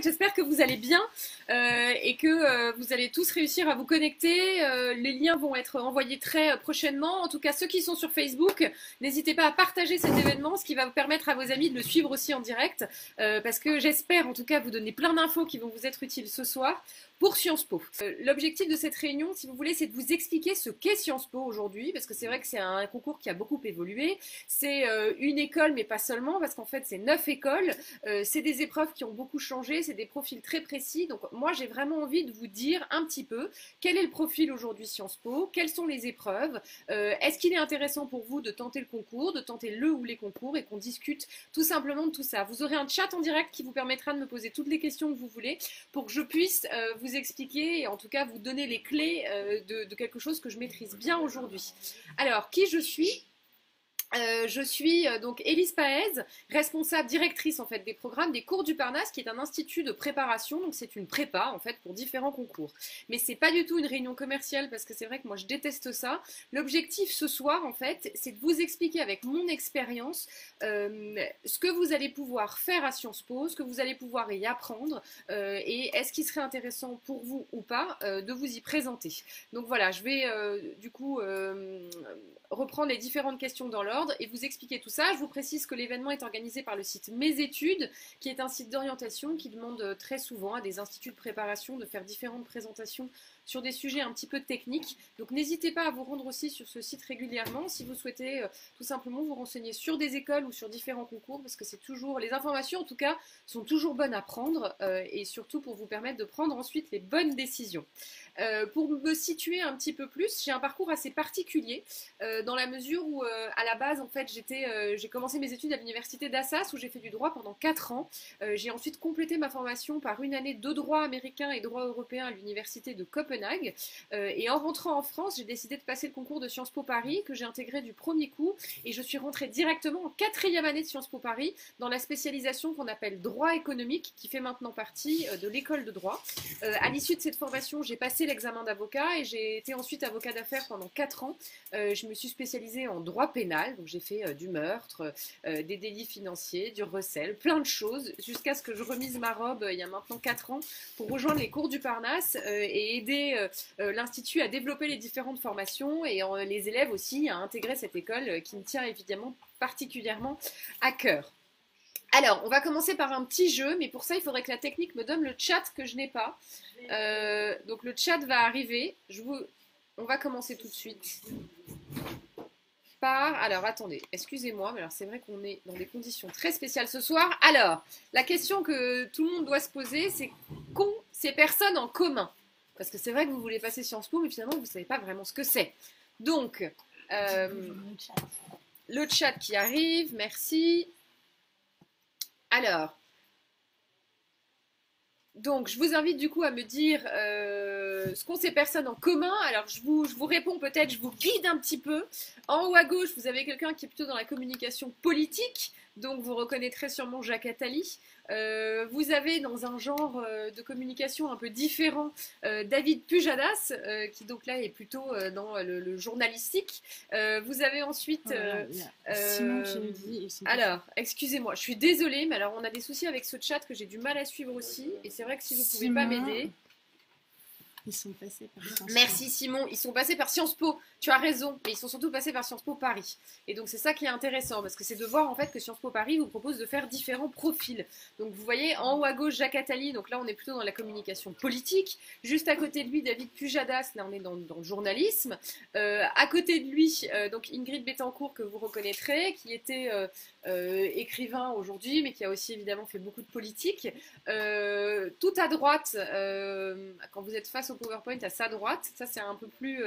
J'espère que vous allez bien et que vous allez tous réussir à vous connecter. Les liens vont être envoyés très prochainement. En tout cas, ceux qui sont sur Facebook, n'hésitez pas à partager cet événement, ce qui va vous permettre à vos amis de le suivre aussi en direct, parce que j'espère en tout cas vous donner plein d'infos qui vont vous être utiles ce soir pour Sciences Po. L'objectif de cette réunion, si vous voulez, c'est de vous expliquer ce qu'est Sciences Po aujourd'hui, parce que c'est vrai que c'est un concours qui a beaucoup évolué. C'est une école, mais pas seulement, parce qu'en fait, c'est 9 écoles. C'est des épreuves qui ont beaucoup changé, c'est des profils très précis. Donc moi, j'ai vraiment envie de vous dire un petit peu quel est le profil aujourd'hui Sciences Po, quelles sont les épreuves, est-ce qu'il est intéressant pour vous de tenter le concours, de tenter le ou les concours, et qu'on discute tout simplement de tout ça. Vous aurez un chat en direct qui vous permettra de me poser toutes les questions que vous voulez pour que je puisse vous expliquer et en tout cas vous donner les clés de quelque chose que je maîtrise bien aujourd'hui. Alors, qui je suis ? Je suis donc Élise Paez, responsable directrice en fait des programmes des cours du Parnasse, qui est un institut de préparation, donc c'est une prépa en fait pour différents concours. Mais c'est pas du tout une réunion commerciale parce que c'est vrai que moi je déteste ça. L'objectif ce soir en fait, c'est de vous expliquer avec mon expérience ce que vous allez pouvoir faire à Sciences Po, ce que vous allez pouvoir y apprendre et est-ce qu'il serait intéressant pour vous ou pas de vous y présenter. Donc voilà, je vais du coup reprendre les différentes questions dans l'ordre et vous expliquer tout ça. Je vous précise que l'événement est organisé par le site Mes Études, qui est un site d'orientation qui demande très souvent à des instituts de préparation de faire différentes présentations sur des sujets un petit peu techniques. Donc n'hésitez pas à vous rendre aussi sur ce site régulièrement si vous souhaitez tout simplement vous renseigner sur des écoles ou sur différents concours, parce que c'est toujours, les informations en tout cas sont toujours bonnes à prendre et surtout pour vous permettre de prendre ensuite les bonnes décisions. Pour me situer un petit peu plus, j'ai un parcours assez particulier dans la mesure où à la base en fait j'ai commencé mes études à l'université d'Assas où j'ai fait du droit pendant 4 ans. J'ai ensuite complété ma formation par une année de droit américain et droit européen à l'université de Copenhague. Et en rentrant en France, j'ai décidé de passer le concours de Sciences Po Paris que j'ai intégré du premier coup et je suis rentrée directement en 4e année de Sciences Po Paris dans la spécialisation qu'on appelle droit économique qui fait maintenant partie de l'école de droit. À l'issue de cette formation, j'ai passé l'examen d'avocat et j'ai été ensuite avocat d'affaires pendant 4 ans. Je me suis spécialisée en droit pénal, donc j'ai fait du meurtre, des délits financiers, du recel, plein de choses, jusqu'à ce que je remise ma robe il y a maintenant 4 ans pour rejoindre les cours du Parnasse et aider l'Institut à développer les différentes formations et les élèves aussi à intégrer cette école qui me tient évidemment particulièrement à cœur. Alors, on va commencer par un petit jeu, mais pour ça, il faudrait que la technique me donne le chat que je n'ai pas. Donc le chat va arriver. On va commencer tout de suite par... Alors, attendez, excusez-moi, mais alors c'est vrai qu'on est dans des conditions très spéciales ce soir. Alors, la question que tout le monde doit se poser, c'est qu'ont ces personnes en commun? Parce que c'est vrai que vous voulez passer Sciences Po, mais finalement, vous ne savez pas vraiment ce que c'est. Donc, le chat qui arrive, merci. Alors, donc, je vous invite du coup à me dire ce qu'ont ces personnes en commun. Alors, je vous réponds peut-être, je vous guide un petit peu. En haut à gauche, vous avez quelqu'un qui est plutôt dans la communication politique. Donc, vous reconnaîtrez sûrement Jacques Attali. Vous avez dans un genre de communication un peu différent David Pujadas, qui donc là est plutôt dans le journalistique. Vous avez ensuite... Simon qui nous dit... Alors, excusez-moi, je suis désolée, mais alors on a des soucis avec ce chat que j'ai du mal à suivre aussi. Et c'est vrai que si vous ne pouvez pas m'aider... Ils sont passés par Sciences Po. Merci Simon, ils sont passés par Sciences Po, tu as raison, mais ils sont surtout passés par Sciences Po Paris. Et donc c'est ça qui est intéressant, parce que c'est de voir en fait que Sciences Po Paris vous propose de faire différents profils. Donc vous voyez en haut à gauche Jacques Attali, donc là on est plutôt dans la communication politique. Juste à côté de lui David Pujadas, là on est dans le journalisme. À côté de lui, donc Ingrid Betancourt que vous reconnaîtrez, qui était écrivain aujourd'hui, mais qui a aussi évidemment fait beaucoup de politique. Tout à droite, quand vous êtes face au PowerPoint à sa droite, ça c'est un peu plus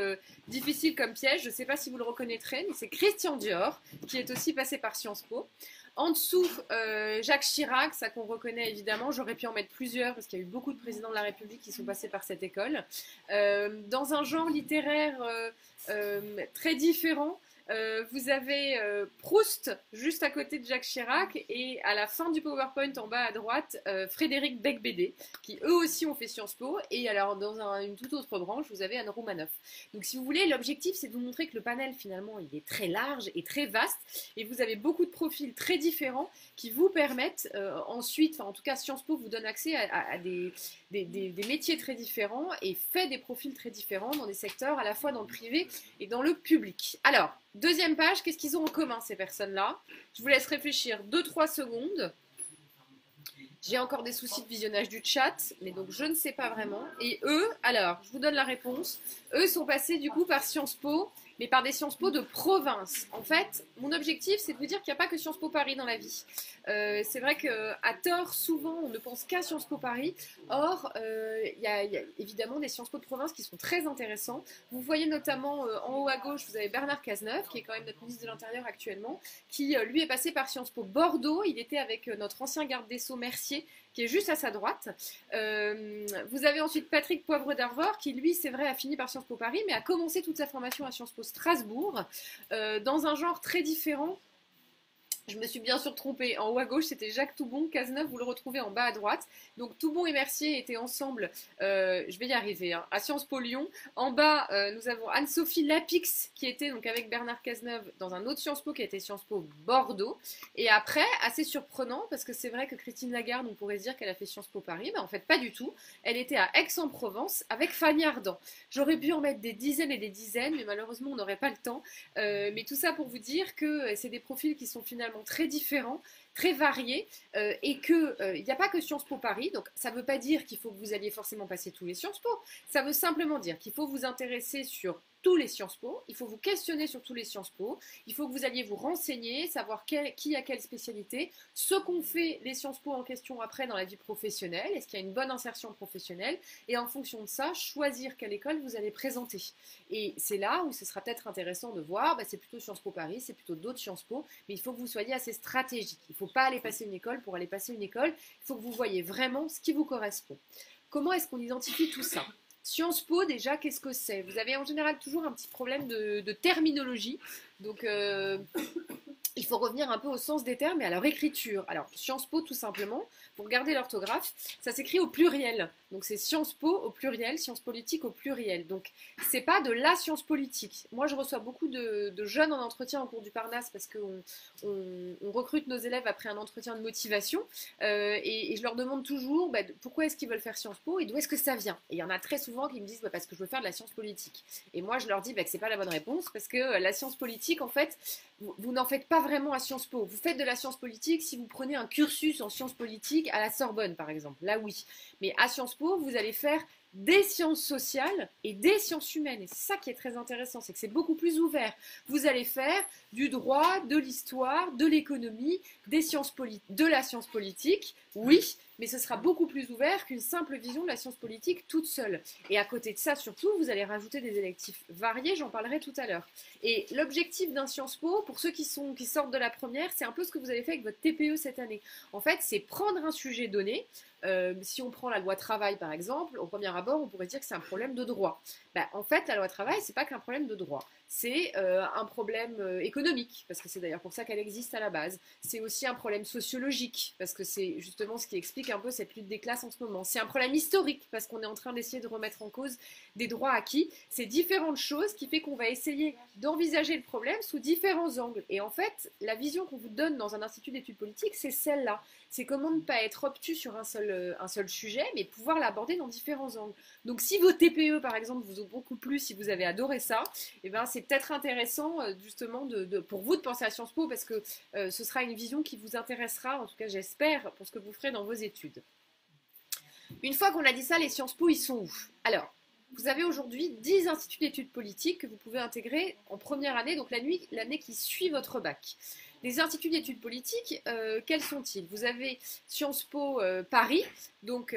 difficile comme piège, je ne sais pas si vous le reconnaîtrez, mais c'est Christian Dior, qui est aussi passé par Sciences Po. En dessous, Jacques Chirac, ça qu'on reconnaît évidemment, j'aurais pu en mettre plusieurs parce qu'il y a eu beaucoup de présidents de la République qui sont passés par cette école. Dans un genre littéraire très différent, Vous avez Proust juste à côté de Jacques Chirac et à la fin du PowerPoint en bas à droite, Frédéric Becbédé, qui eux aussi ont fait Sciences Po. Et alors dans une toute autre branche, vous avez Anne Roumanoff. Donc si vous voulez, l'objectif c'est de vous montrer que le panel finalement il est très large et très vaste et vous avez beaucoup de profils très différents qui vous permettent ensuite, enfin en tout cas Sciences Po vous donne accès à des métiers très différents et fait des profils très différents dans des secteurs à la fois dans le privé et dans le public. Alors, deuxième page, qu'est-ce qu'ils ont en commun ces personnes-là? Je vous laisse réfléchir 2-3 secondes. J'ai encore des soucis de visionnage du chat, mais donc je ne sais pas vraiment. Et eux, alors, je vous donne la réponse. Eux sont passés du coup par Sciences Po, mais par des Sciences Po de province. En fait, mon objectif, c'est de vous dire qu'il n'y a pas que Sciences Po Paris dans la vie. C'est vrai qu'à tort, souvent, on ne pense qu'à Sciences Po Paris. Or, il y a évidemment des Sciences Po de province qui sont très intéressants. Vous voyez notamment en haut à gauche, vous avez Bernard Cazeneuve, qui est quand même notre ministre de l'Intérieur actuellement, qui lui est passé par Sciences Po Bordeaux. Il était avec notre ancien garde des Sceaux Mercier, qui est juste à sa droite. Vous avez ensuite Patrick Poivre d'Arvor, qui lui, c'est vrai, a fini par Sciences Po Paris, mais a commencé toute sa formation à Sciences Po Strasbourg, dans un genre très différent. Je me suis bien sûr trompée. En haut à gauche, c'était Jacques Toubon. Cazeneuve, vous le retrouvez en bas à droite. Donc Toubon et Mercier étaient ensemble, je vais y arriver, hein, à Sciences Po Lyon. En bas, nous avons Anne-Sophie Lapix, qui était donc avec Bernard Cazeneuve dans un autre Sciences Po, qui a été Sciences Po Bordeaux. Et après, assez surprenant, parce que c'est vrai que Christine Lagarde, on pourrait se dire qu'elle a fait Sciences Po Paris, mais en fait pas du tout. Elle était à Aix-en-Provence avec Fanny Ardant. J'aurais pu en mettre des dizaines et des dizaines, mais malheureusement, on n'aurait pas le temps. Mais tout ça pour vous dire que c'est des profils qui sont finalement très différents, très variés, et qu'il n'y a pas que Sciences Po Paris, donc ça ne veut pas dire qu'il faut que vous alliez forcément passer tous les Sciences Po, ça veut simplement dire qu'il faut vous intéresser sur tous les Sciences Po, il faut vous questionner sur tous les Sciences Po, il faut que vous alliez vous renseigner, savoir qui a quelle spécialité, ce qu'ont fait les Sciences Po en question après dans la vie professionnelle, est-ce qu'il y a une bonne insertion professionnelle, et en fonction de ça, choisir quelle école vous allez présenter. Et c'est là où ce sera peut-être intéressant de voir, c'est plutôt Sciences Po Paris, c'est plutôt d'autres Sciences Po, mais il faut que vous soyez assez stratégique. Il ne faut pas aller passer une école pour aller passer une école, il faut que vous voyez vraiment ce qui vous correspond. Comment est-ce qu'on identifie tout ça ? Sciences Po, déjà, qu'est-ce que c'est? Vous avez en général toujours un petit problème de terminologie, donc il faut revenir un peu au sens des termes et à leur écriture. Alors, Sciences Po, tout simplement, pour garder l'orthographe, ça s'écrit au pluriel. Donc, c'est Sciences Po au pluriel, sciences politiques au pluriel. Donc, c'est pas de la science politique. Moi, je reçois beaucoup de jeunes en entretien en cours du Parnasse parce qu'on recrute nos élèves après un entretien de motivation et je leur demande toujours pourquoi est-ce qu'ils veulent faire Sciences Po et d'où est-ce que ça vient. Et il y en a très souvent qui me disent parce que je veux faire de la science politique. Et moi, je leur dis que c'est pas la bonne réponse parce que la science politique, en fait, vous n'en faites pas vraiment à Sciences Po. Vous faites de la science politique si vous prenez un cursus en sciences politiques à la Sorbonne, par exemple. Là, oui. Mais à Sciences Po, vous allez faire des sciences sociales et des sciences humaines. Et c'est ça qui est très intéressant, c'est que c'est beaucoup plus ouvert. Vous allez faire du droit, de l'histoire, de l'économie, de la science politique, oui, mais ce sera beaucoup plus ouvert qu'une simple vision de la science politique toute seule. Et à côté de ça, surtout, vous allez rajouter des électifs variés, j'en parlerai tout à l'heure. Et l'objectif d'un Sciences Po, pour ceux qui sortent de la première, c'est un peu ce que vous avez fait avec votre TPE cette année. En fait, c'est prendre un sujet donné. Si on prend la loi travail par exemple, au premier abord, on pourrait dire que c'est un problème de droit. En fait, la loi travail, c'est pas qu'un problème de droit, c'est un problème économique, parce que c'est d'ailleurs pour ça qu'elle existe à la base. C'est aussi un problème sociologique, parce que c'est justement ce qui explique un peu cette lutte des classes en ce moment. C'est un problème historique, parce qu'on est en train d'essayer de remettre en cause des droits acquis. C'est différentes choses qui fait qu'on va essayer d'envisager le problème sous différents angles. Et en fait, la vision qu'on vous donne dans un institut d'études politiques, c'est celle-là. C'est comment ne pas être obtus sur un seul sujet, mais pouvoir l'aborder dans différents angles. Donc si vos TPE, par exemple, vous ont beaucoup plu, si vous avez adoré ça, c'est peut-être intéressant, justement, pour vous de penser à Sciences Po, parce que ce sera une vision qui vous intéressera, en tout cas j'espère, pour ce que vous ferez dans vos études. Une fois qu'on a dit ça, les Sciences Po, ils sont où? Alors, vous avez aujourd'hui 10 instituts d'études politiques que vous pouvez intégrer en première année, donc l'année qui suit votre bac. Les instituts d'études politiques, quels sont-ils? Vous avez Sciences Po Paris, donc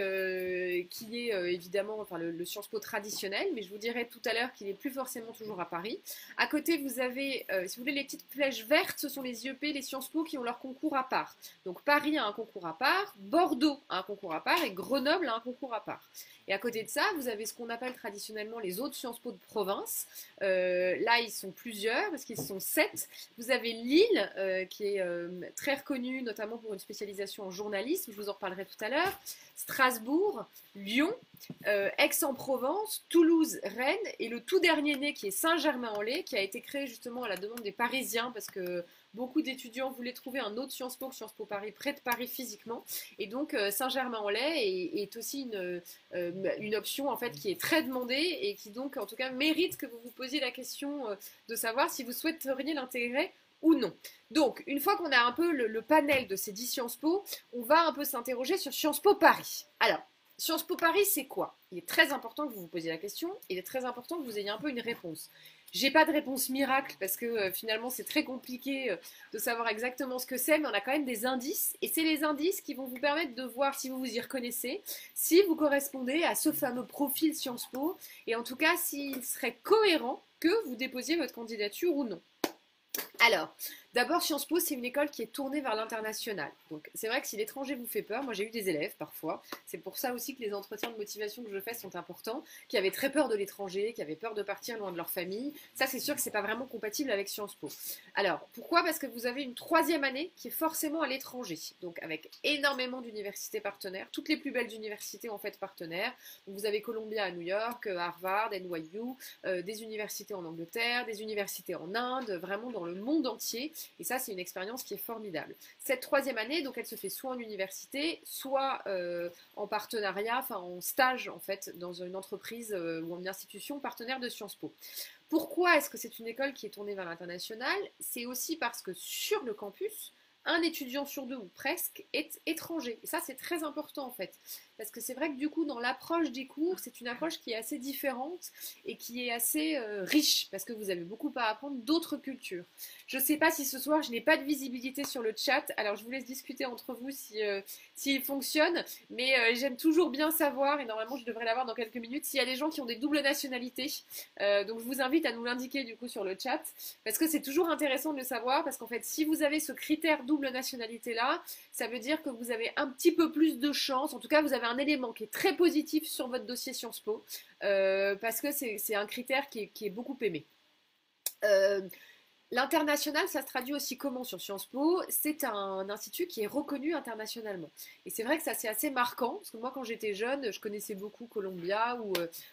qui est évidemment enfin, le Sciences Po traditionnel, mais je vous dirai tout à l'heure qu'il n'est plus forcément toujours à Paris. À côté, vous avez, si vous voulez, les petites flèches vertes, ce sont les IEP, les Sciences Po qui ont leur concours à part. Donc Paris a un concours à part, Bordeaux a un concours à part et Grenoble a un concours à part. Et à côté de ça, vous avez ce qu'on appelle traditionnellement les autres Sciences Po de province. Là, ils sont plusieurs, parce qu'ils sont 7. Vous avez Lille, qui est très reconnue, notamment pour une spécialisation en journalisme, je vous en reparlerai tout à l'heure. Strasbourg, Lyon, Aix-en-Provence, Toulouse, Rennes, et le tout dernier né qui est Saint-Germain-en-Laye, qui a été créé justement à la demande des Parisiens, parce que beaucoup d'étudiants voulaient trouver un autre Sciences Po que Sciences Po Paris, près de Paris physiquement. Et donc Saint-Germain-en-Laye est aussi une option en fait qui est très demandée et qui donc en tout cas mérite que vous vous posiez la question de savoir si vous souhaiteriez l'intégrer ou non. Donc, une fois qu'on a un peu le panel de ces 10 Sciences Po, on va un peu s'interroger sur Sciences Po Paris. Alors, Sciences Po Paris, c'est quoi? Il est très important que vous vous posiez la question, il est très important que vous ayez un peu une réponse. J'ai pas de réponse miracle parce que finalement c'est très compliqué de savoir exactement ce que c'est, mais on a quand même des indices et c'est les indices qui vont vous permettre de voir si vous vous y reconnaissez, si vous correspondez à ce fameux profil Sciences Po et en tout cas s'il serait cohérent que vous déposiez votre candidature ou non. Alors, d'abord, Sciences Po, c'est une école qui est tournée vers l'international. Donc, c'est vrai que si l'étranger vous fait peur, moi j'ai eu des élèves parfois, c'est pour ça aussi que les entretiens de motivation que je fais sont importants, qui avaient très peur de l'étranger, qui avaient peur de partir loin de leur famille. Ça, c'est sûr que c'est pas vraiment compatible avec Sciences Po. Alors, pourquoi? Parce que vous avez une troisième année qui est forcément à l'étranger, donc avec énormément d'universités partenaires, toutes les plus belles universités en fait partenaires. Donc, vous avez Columbia à New York, Harvard, NYU, des universités en Angleterre, des universités en Inde, vraiment dans le monde entier. Et ça, c'est une expérience qui est formidable. Cette troisième année, donc, elle se fait soit en université, soit en partenariat, enfin en stage en fait, dans une entreprise ou une institution partenaire de Sciences Po. Pourquoi est-ce que c'est une école qui est tournée vers l'international? C'est aussi parce que sur le campus, un étudiant sur deux ou presque est étranger. Et ça, c'est très important en fait. Parce que c'est vrai que du coup, dans l'approche des cours, c'est une approche qui est assez différente et qui est assez riche, parce que vous avez beaucoup à apprendre d'autres cultures. Je ne sais pas si ce soir, je n'ai pas de visibilité sur le chat, alors je vous laisse discuter entre vous s'il fonctionne, mais j'aime toujours bien savoir, et normalement je devrais l'avoir dans quelques minutes, s'il y a des gens qui ont des doubles nationalités. Donc je vous invite à nous l'indiquer du coup sur le chat, parce que c'est toujours intéressant de le savoir, parce qu'en fait, si vous avez ce critère double nationalité-là, ça veut dire que vous avez un petit peu plus de chance, en tout cas vous avez un élément qui est très positif sur votre dossier Sciences Po, parce que c'est un critère qui est beaucoup aimé. L'international, ça se traduit aussi comment sur Sciences Po? C'est un institut qui est reconnu internationalement. Et c'est vrai que ça c'est assez marquant, parce que moi quand j'étais jeune, je connaissais beaucoup Columbia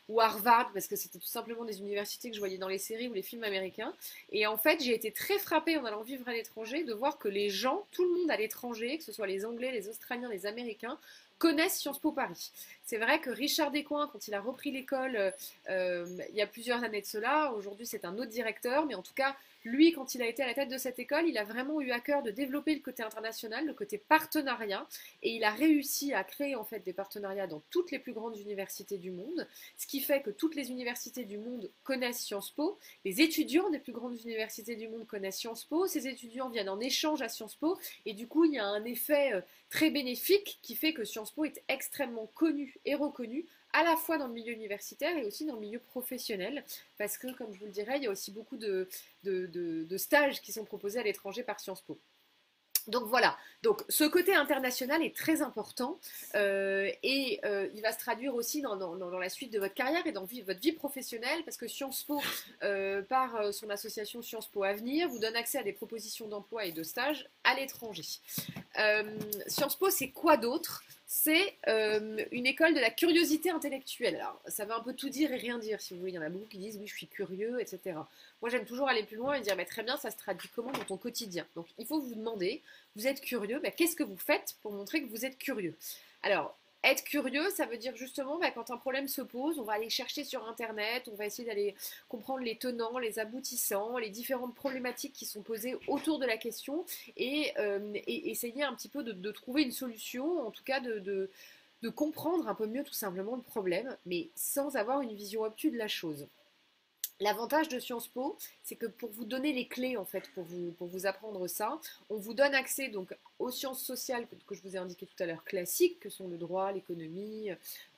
ou Harvard, parce que c'était tout simplement des universités que je voyais dans les séries ou les films américains. Et en fait, j'ai été très frappée en allant vivre à l'étranger de voir que les gens, tout le monde à l'étranger, que ce soit les Anglais, les Australiens, les Américains, connaissent Sciences Po Paris. C'est vrai que Richard Descoings, quand il a repris l'école il y a plusieurs années de cela, aujourd'hui c'est un autre directeur, mais en tout cas, lui, quand il a été à la tête de cette école, il a vraiment eu à cœur de développer le côté international, le côté partenariat, et il a réussi à créer en fait des partenariats dans toutes les plus grandes universités du monde, ce qui fait que toutes les universités du monde connaissent Sciences Po, les étudiants des plus grandes universités du monde connaissent Sciences Po, ces étudiants viennent en échange à Sciences Po, et du coup, il y a un effet très bénéfique qui fait que Sciences Po est extrêmement connu et reconnu à la fois dans le milieu universitaire et aussi dans le milieu professionnel, parce que, comme je vous le dirais, il y a aussi beaucoup de stages qui sont proposés à l'étranger par Sciences Po. Donc voilà, donc ce côté international est très important et il va se traduire aussi dans la suite de votre carrière et dans votre vie professionnelle, parce que Sciences Po, par son association Sciences Po Avenir, vous donne accès à des propositions d'emploi et de stages à l'étranger. Sciences Po, c'est quoi d'autre? C'est une école de la curiosité intellectuelle. Alors, ça veut un peu tout dire et rien dire, si vous voulez. Il y en a beaucoup qui disent, oui, je suis curieux, etc. Moi, j'aime toujours aller plus loin et dire, mais très bien, ça se traduit comment dans ton quotidien? Donc, il faut vous demander, vous êtes curieux, ben, qu'est-ce que vous faites pour montrer que vous êtes curieux? Alors, être curieux, ça veut dire justement, ben, quand un problème se pose, on va aller chercher sur Internet, on va essayer d'aller comprendre les tenants, les aboutissants, les différentes problématiques qui sont posées autour de la question et essayer un petit peu de trouver une solution, en tout cas de comprendre un peu mieux tout simplement le problème, mais sans avoir une vision obtuse de la chose. L'avantage de Sciences Po, c'est que pour vous donner les clés en fait, pour vous apprendre ça, on vous donne accès donc aux sciences sociales que je vous ai indiquées tout à l'heure classiques, que sont le droit, l'économie,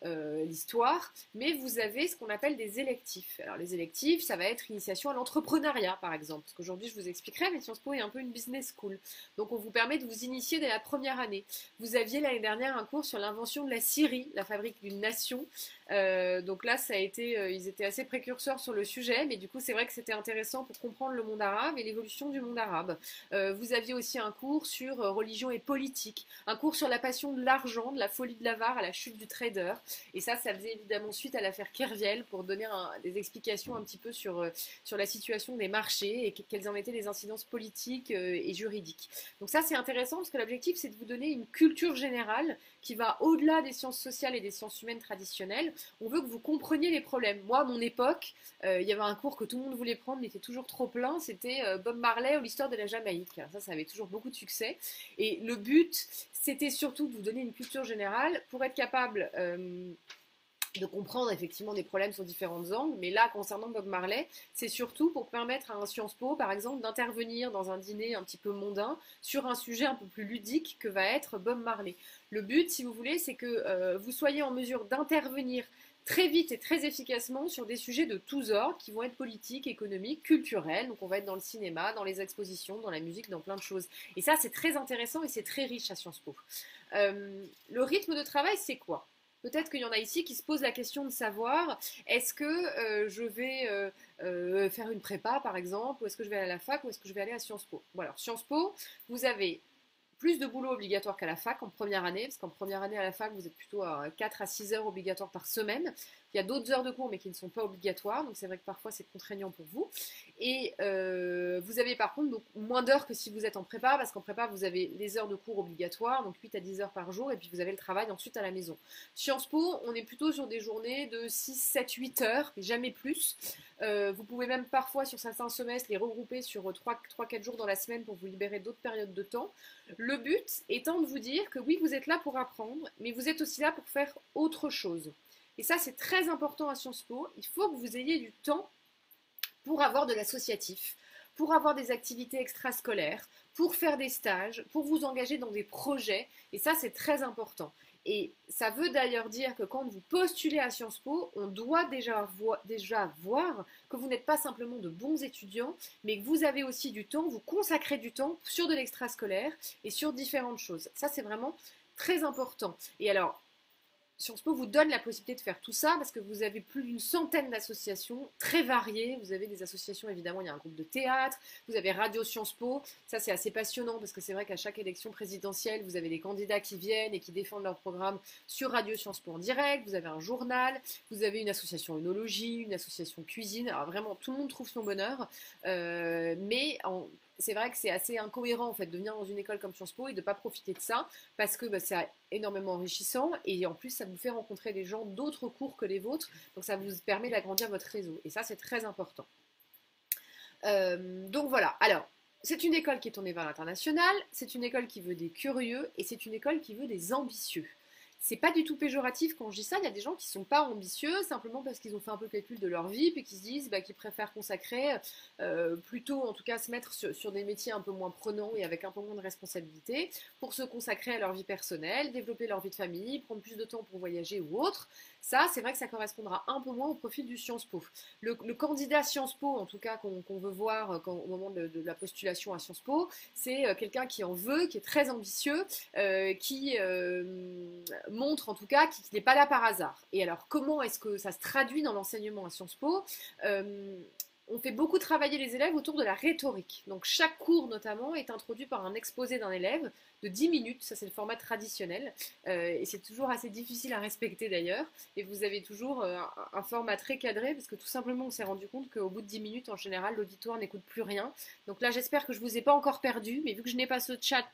l'histoire, mais vous avez ce qu'on appelle des électifs. Alors les électifs, ça va être initiation à l'entrepreneuriat par exemple, parce qu'aujourd'hui je vous expliquerai, mais Sciences Po est un peu une business school. Donc on vous permet de vous initier dès la première année. Vous aviez l'année dernière un cours sur l'invention de la scierie, la fabrique d'une nation. Donc là, ça a été, ils étaient assez précurseurs sur le sujet, mais du coup, c'est vrai que c'était intéressant pour comprendre le monde arabe et l'évolution du monde arabe. Vous aviez aussi un cours sur religion et politique, un cours sur la passion de l'argent, de la folie de l'avare à la chute du trader. Et ça faisait évidemment suite à l'affaire Kerviel pour donner des explications un petit peu sur la situation des marchés et quelles en étaient les incidences politiques et juridiques. Donc ça, c'est intéressant parce que l'objectif, c'est de vous donner une culture générale qui va au-delà des sciences sociales et des sciences humaines traditionnelles. On veut que vous compreniez les problèmes. Moi, à mon époque, il y avait un cours que tout le monde voulait prendre, mais était toujours trop plein, c'était Bob Marley ou l'histoire de la Jamaïque. Ça avait toujours beaucoup de succès. Et le but, c'était surtout de vous donner une culture générale pour être capable de comprendre effectivement des problèmes sur différents angles, mais là, concernant Bob Marley, c'est surtout pour permettre à un Sciences Po, par exemple, d'intervenir dans un dîner un petit peu mondain sur un sujet un peu plus ludique que va être Bob Marley. Le but, si vous voulez, c'est que vous soyez en mesure d'intervenir très vite et très efficacement sur des sujets de tous ordres qui vont être politiques, économiques, culturels. Donc on va être dans le cinéma, dans les expositions, dans la musique, dans plein de choses. Et ça, c'est très intéressant et c'est très riche à Sciences Po. Le rythme de travail, c'est quoi ? Peut-être qu'il y en a ici qui se posent la question de savoir est-ce que je vais faire une prépa par exemple, ou est-ce que je vais aller à la fac, ou est-ce que je vais aller à Sciences Po. Bon, alors Sciences Po, vous avez plus de boulot obligatoire qu'à la fac en première année, parce qu'en première année à la fac, vous êtes plutôt à 4 à 6 heures obligatoires par semaine. Il y a d'autres heures de cours, mais qui ne sont pas obligatoires, donc c'est vrai que parfois c'est contraignant pour vous. Et vous avez par contre donc, moins d'heures que si vous êtes en prépa, parce qu'en prépa, vous avez les heures de cours obligatoires, donc 8 à 10 heures par jour, et puis vous avez le travail ensuite à la maison. Sciences Po, on est plutôt sur des journées de 6, 7, 8 heures, mais jamais plus. Vous pouvez même parfois, sur certains semestres, les regrouper sur 3-4 jours dans la semaine pour vous libérer d'autres périodes de temps. Le but étant de vous dire que oui, vous êtes là pour apprendre, mais vous êtes aussi là pour faire autre chose. Et ça, c'est très important à Sciences Po. Il faut que vous ayez du temps pour avoir de l'associatif, pour avoir des activités extrascolaires, pour faire des stages, pour vous engager dans des projets. Et ça, c'est très important. Et ça veut d'ailleurs dire que quand vous postulez à Sciences Po, on doit déjà voir que vous n'êtes pas simplement de bons étudiants, mais que vous avez aussi du temps, vous consacrez du temps sur de l'extrascolaire et sur différentes choses. Ça, c'est vraiment très important. Et alors, Sciences Po vous donne la possibilité de faire tout ça parce que vous avez plus d'une centaine d'associations très variées. Vous avez des associations, évidemment, il y a un groupe de théâtre, vous avez Radio Sciences Po. Ça, c'est assez passionnant parce que c'est vrai qu'à chaque élection présidentielle, vous avez des candidats qui viennent et qui défendent leur programme sur Radio Sciences Po en direct. Vous avez un journal, vous avez une association œnologie, une association cuisine. Alors vraiment, tout le monde trouve son bonheur. C'est vrai que c'est assez incohérent en fait de venir dans une école comme Sciences Po et de ne pas profiter de ça parce que c'est énormément enrichissant et en plus ça vous fait rencontrer des gens d'autres cours que les vôtres, donc ça vous permet d'agrandir votre réseau et ça c'est très important. Donc voilà, alors c'est une école qui est tournée vers l'international, c'est une école qui veut des curieux et c'est une école qui veut des ambitieux. C'est pas du tout péjoratif quand je dis ça, il y a des gens qui sont pas ambitieux simplement parce qu'ils ont fait un peu le calcul de leur vie puis qui se disent qu'ils préfèrent consacrer plutôt en tout cas se mettre sur des métiers un peu moins prenants et avec un peu moins de responsabilité pour se consacrer à leur vie personnelle, développer leur vie de famille, prendre plus de temps pour voyager ou autre. Ça, c'est vrai que ça correspondra un peu moins au profil du Sciences Po. Le candidat Sciences Po, en tout cas, qu'on veut voir au moment de la postulation à Sciences Po, c'est quelqu'un qui en veut, qui est très ambitieux, qui montre en tout cas qu'il n'est pas là par hasard. Et alors, comment est-ce que ça se traduit dans l'enseignement à Sciences Po ? On fait beaucoup travailler les élèves autour de la rhétorique. Donc chaque cours notamment est introduit par un exposé d'un élève de 10 minutes, ça c'est le format traditionnel, et c'est toujours assez difficile à respecter d'ailleurs, et vous avez toujours un format très cadré, parce que tout simplement on s'est rendu compte qu'au bout de 10 minutes, en général, l'auditoire n'écoute plus rien. Donc là j'espère que je ne vous ai pas encore perdu, mais vu que je n'ai pas ce chat,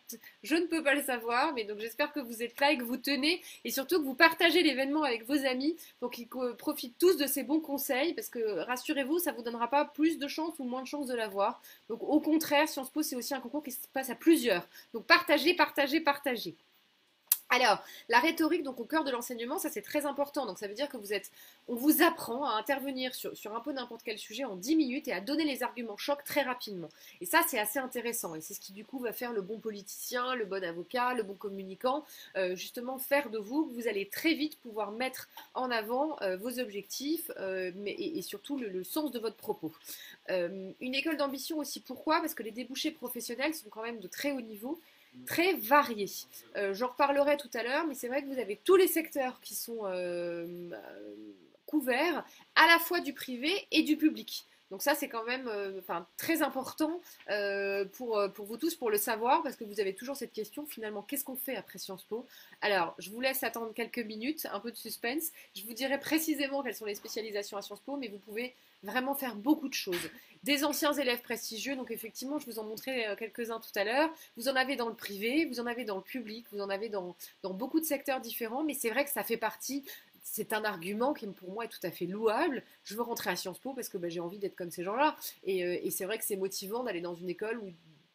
je ne peux pas le savoir, mais donc j'espère que vous êtes là et que vous tenez, et surtout que vous partagez l'événement avec vos amis, pour qu'ils profitent tous de ces bons conseils, parce que rassurez-vous, ça ne vous donnera pas plus de chance ou moins de chance de l'avoir. Donc au contraire, Sciences Po c'est aussi un concours qui se passe à plusieurs. Donc partagez. Alors, la rhétorique, donc au cœur de l'enseignement, ça c'est très important. Donc ça veut dire que on vous apprend à intervenir sur un peu n'importe quel sujet en 10 minutes et à donner les arguments chocs très rapidement. Et ça c'est assez intéressant. Et c'est ce qui du coup va faire le bon politicien, le bon avocat, le bon communicant, justement faire de vous que vous allez très vite pouvoir mettre en avant vos objectifs et surtout le sens de votre propos. Une école d'ambition aussi, pourquoi? Parce que les débouchés professionnels sont quand même de très haut niveau, très variés. J'en reparlerai tout à l'heure, mais c'est vrai que vous avez tous les secteurs qui sont couverts, à la fois du privé et du public. Donc ça, c'est quand même très important pour vous tous, pour le savoir, parce que vous avez toujours cette question, finalement, qu'est-ce qu'on fait après Sciences Po? Alors, je vous laisse attendre quelques minutes, un peu de suspense. Je vous dirai précisément quelles sont les spécialisations à Sciences Po, mais vous pouvez vraiment faire beaucoup de choses. Des anciens élèves prestigieux, donc effectivement, je vous en montrais quelques-uns tout à l'heure. Vous en avez dans le privé, vous en avez dans le public, vous en avez dans beaucoup de secteurs différents, mais c'est vrai que ça fait partie. C'est un argument qui pour moi est tout à fait louable. Je veux rentrer à Sciences Po parce que j'ai envie d'être comme ces gens-là. Et c'est vrai que c'est motivant d'aller dans une école où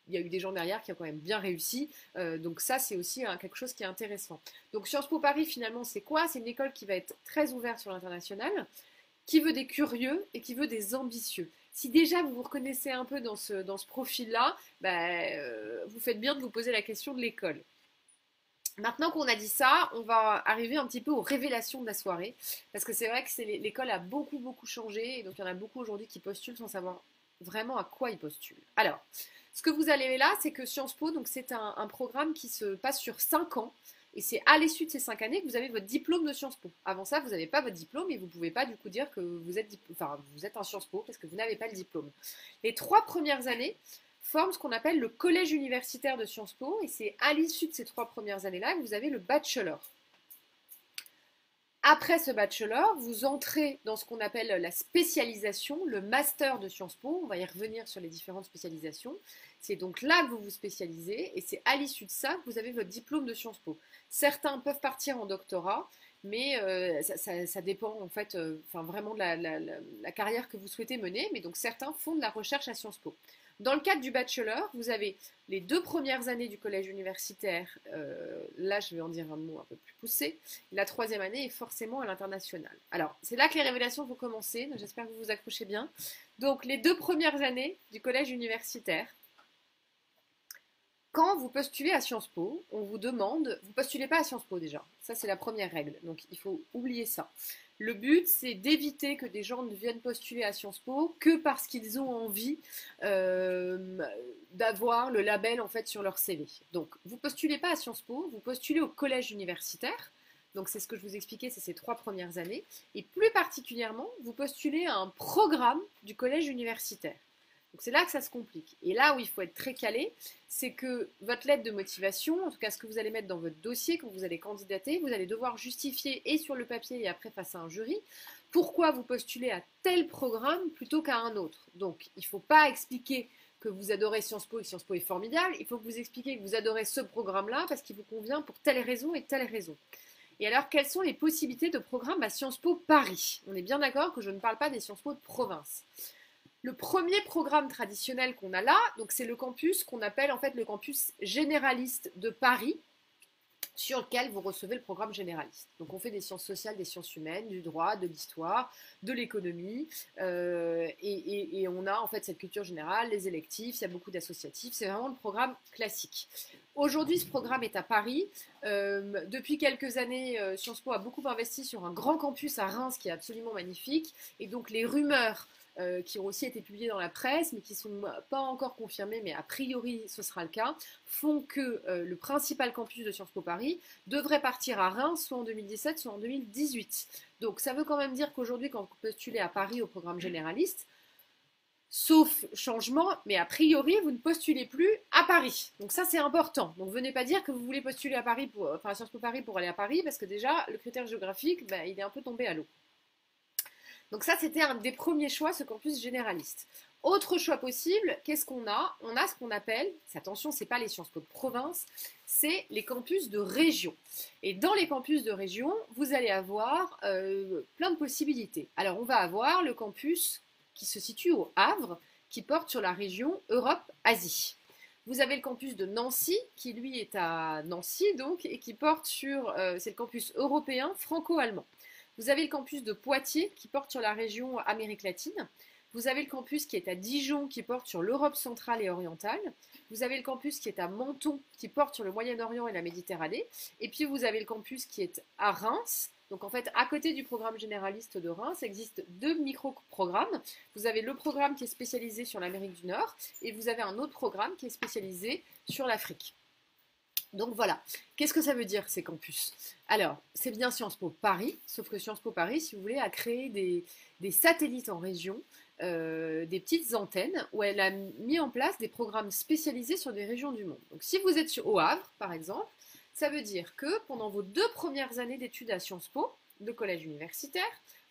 il y a eu des gens derrière qui ont quand même bien réussi. Donc ça, c'est aussi quelque chose qui est intéressant. Donc Sciences Po Paris, finalement, c'est quoi? C'est une école qui va être très ouverte sur l'international, qui veut des curieux et qui veut des ambitieux. Si déjà vous vous reconnaissez un peu dans ce profil-là, vous faites bien de vous poser la question de l'école. Maintenant qu'on a dit ça, on va arriver un petit peu aux révélations de la soirée, parce que c'est vrai que l'école a beaucoup beaucoup changé, et donc il y en a beaucoup aujourd'hui qui postulent sans savoir vraiment à quoi ils postulent. Alors, ce que vous allez là, c'est que Sciences Po, donc c'est un programme qui se passe sur 5 ans, et c'est à l'issue de ces 5 années que vous avez votre diplôme de Sciences Po. Avant ça, vous n'avez pas votre diplôme, et vous ne pouvez pas du coup dire que vous êtes un Sciences Po, parce que vous n'avez pas le diplôme. Les 3 premières années forment ce qu'on appelle le collège universitaire de Sciences Po, et c'est à l'issue de ces 3 premières années-là que vous avez le bachelor. Après ce bachelor, vous entrez dans ce qu'on appelle la spécialisation, le master de Sciences Po. On va y revenir sur les différentes spécialisations. C'est donc là que vous vous spécialisez, et c'est à l'issue de ça que vous avez votre diplôme de Sciences Po. Certains peuvent partir en doctorat, mais ça dépend en fait vraiment de la carrière que vous souhaitez mener. Mais donc certains font de la recherche à Sciences Po. Dans le cadre du bachelor, vous avez les 2 premières années du collège universitaire. Là, je vais en dire un mot un peu plus poussé. La 3e année est forcément à l'international. Alors, c'est là que les révélations vont commencer. J'espère que vous vous accrochez bien. Donc, les 2 premières années du collège universitaire, quand vous postulez à Sciences Po, on vous demande, vous postulez pas à Sciences Po déjà, ça c'est la première règle, donc il faut oublier ça. Le but, c'est d'éviter que des gens ne viennent postuler à Sciences Po que parce qu'ils ont envie d'avoir le label en fait sur leur CV. Donc, vous postulez pas à Sciences Po, vous postulez au collège universitaire. Donc, c'est ce que je vous expliquais, c'est ces 3 premières années. Et plus particulièrement, vous postulez à un programme du collège universitaire. Donc c'est là que ça se complique. Et là où il faut être très calé, c'est que votre lettre de motivation, en tout cas ce que vous allez mettre dans votre dossier quand vous allez candidater, vous allez devoir justifier et sur le papier et après face à un jury, pourquoi vous postulez à tel programme plutôt qu'à un autre. Donc il ne faut pas expliquer que vous adorez Sciences Po et que Sciences Po est formidable, il faut que vous expliquiez que vous adorez ce programme-là parce qu'il vous convient pour telle raison et telle raison. Et alors, quelles sont les possibilités de programme à Sciences Po Paris? On est bien d'accord que je ne parle pas des Sciences Po de province. Le premier programme traditionnel qu'on a là, donc c'est le campus qu'on appelle en fait le campus généraliste de Paris, sur lequel vous recevez le programme généraliste. Donc on fait des sciences sociales, des sciences humaines, du droit, de l'histoire, de l'économie, et on a en fait cette culture générale, les électifs, il y a beaucoup d'associatifs, c'est vraiment le programme classique. Aujourd'hui, ce programme est à Paris. Depuis quelques années, Sciences Po a beaucoup investi sur un grand campus à Reims qui est absolument magnifique, et donc les rumeurs qui ont aussi été publiés dans la presse, mais qui ne sont pas encore confirmés, mais a priori ce sera le cas, font que le principal campus de Sciences Po Paris devrait partir à Reims, soit en 2017, soit en 2018. Donc ça veut quand même dire qu'aujourd'hui, quand vous postulez à Paris au programme généraliste, sauf changement, mais a priori, vous ne postulez plus à Paris. Donc ça, c'est important. Donc venez pas dire que vous voulez postuler à Paris, à Sciences Po Paris pour aller à Paris, parce que déjà, le critère géographique, il est un peu tombé à l'eau. Donc ça, c'était un des premiers choix, ce campus généraliste. Autre choix possible, qu'est-ce qu'on a? On a ce qu'on appelle, attention, ce n'est pas les Sciences Po de province, c'est les campus de région. Et dans les campus de région, vous allez avoir plein de possibilités. Alors, on va avoir le campus qui se situe au Havre, qui porte sur la région Europe-Asie. Vous avez le campus de Nancy, qui lui est à Nancy, donc, et qui porte sur, c'est le campus européen franco-allemand. Vous avez le campus de Poitiers, qui porte sur la région Amérique latine. Vous avez le campus qui est à Dijon, qui porte sur l'Europe centrale et orientale. Vous avez le campus qui est à Menton, qui porte sur le Moyen-Orient et la Méditerranée. Et puis vous avez le campus qui est à Reims. Donc en fait, à côté du programme généraliste de Reims, existe deux micro-programmes. Vous avez le programme qui est spécialisé sur l'Amérique du Nord et vous avez un autre programme qui est spécialisé sur l'Afrique. Donc voilà, qu'est-ce que ça veut dire ces campus? Alors, c'est bien Sciences Po Paris, sauf que Sciences Po Paris, si vous voulez, a créé des satellites en région, des petites antennes, où elle a mis en place des programmes spécialisés sur des régions du monde. Donc si vous êtes au Havre, par exemple, ça veut dire que pendant vos 2 premières années d'études à Sciences Po, de collège universitaire,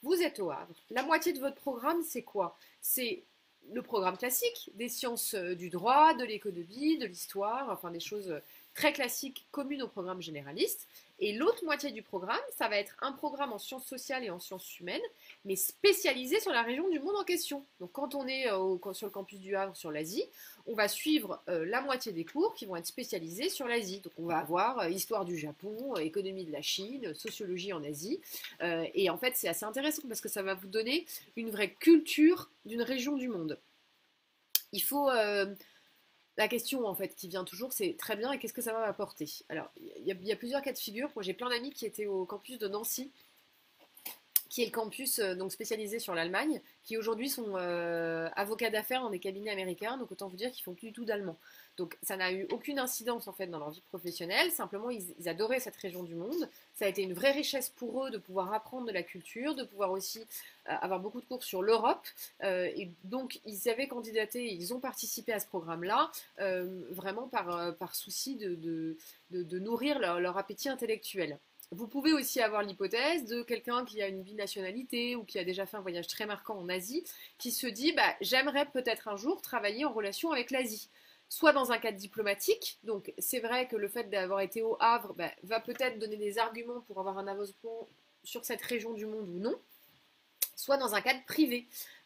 vous êtes au Havre. La moitié de votre programme, c'est quoi? C'est le programme classique, des sciences du droit, de l'économie, de l'histoire, enfin des choses très classiques communes au programme généraliste. Et l'autre moitié du programme, ça va être un programme en sciences sociales et en sciences humaines, mais spécialisé sur la région du monde en question. Donc quand on est sur le campus du Havre, sur l'Asie, on va suivre la moitié des cours qui vont être spécialisés sur l'Asie. Donc on va avoir histoire du Japon, économie de la Chine, sociologie en Asie. Et en fait, c'est assez intéressant parce que ça va vous donner une vraie culture d'une région du monde. Il faut... la question en fait qui vient toujours, c'est très bien et qu'est-ce que ça va m'apporter? Alors, il y a plusieurs cas de figure. Moi, j'ai plein d'amis qui étaient au campus de Nancy, qui est le campus donc spécialisé sur l'Allemagne, qui aujourd'hui sont avocats d'affaires dans des cabinets américains, donc autant vous dire qu'ils font plus du tout d'allemand. Donc ça n'a eu aucune incidence en fait dans leur vie professionnelle, simplement ils adoraient cette région du monde. Ça a été une vraie richesse pour eux de pouvoir apprendre de la culture, de pouvoir aussi avoir beaucoup de cours sur l'Europe. Et donc ils avaient candidaté, ils ont participé à ce programme-là, vraiment par souci de nourrir leur appétit intellectuel. Vous pouvez aussi avoir l'hypothèse de quelqu'un qui a une binationalité ou qui a déjà fait un voyage très marquant en Asie, qui se dit bah, j'aimerais peut-être un jour travailler en relation avec l'Asie. Soit dans un cadre diplomatique, donc c'est vrai que le fait d'avoir été au Havre bah, va peut-être donner des arguments pour avoir un avancement sur cette région du monde ou non, soit dans un cadre privé.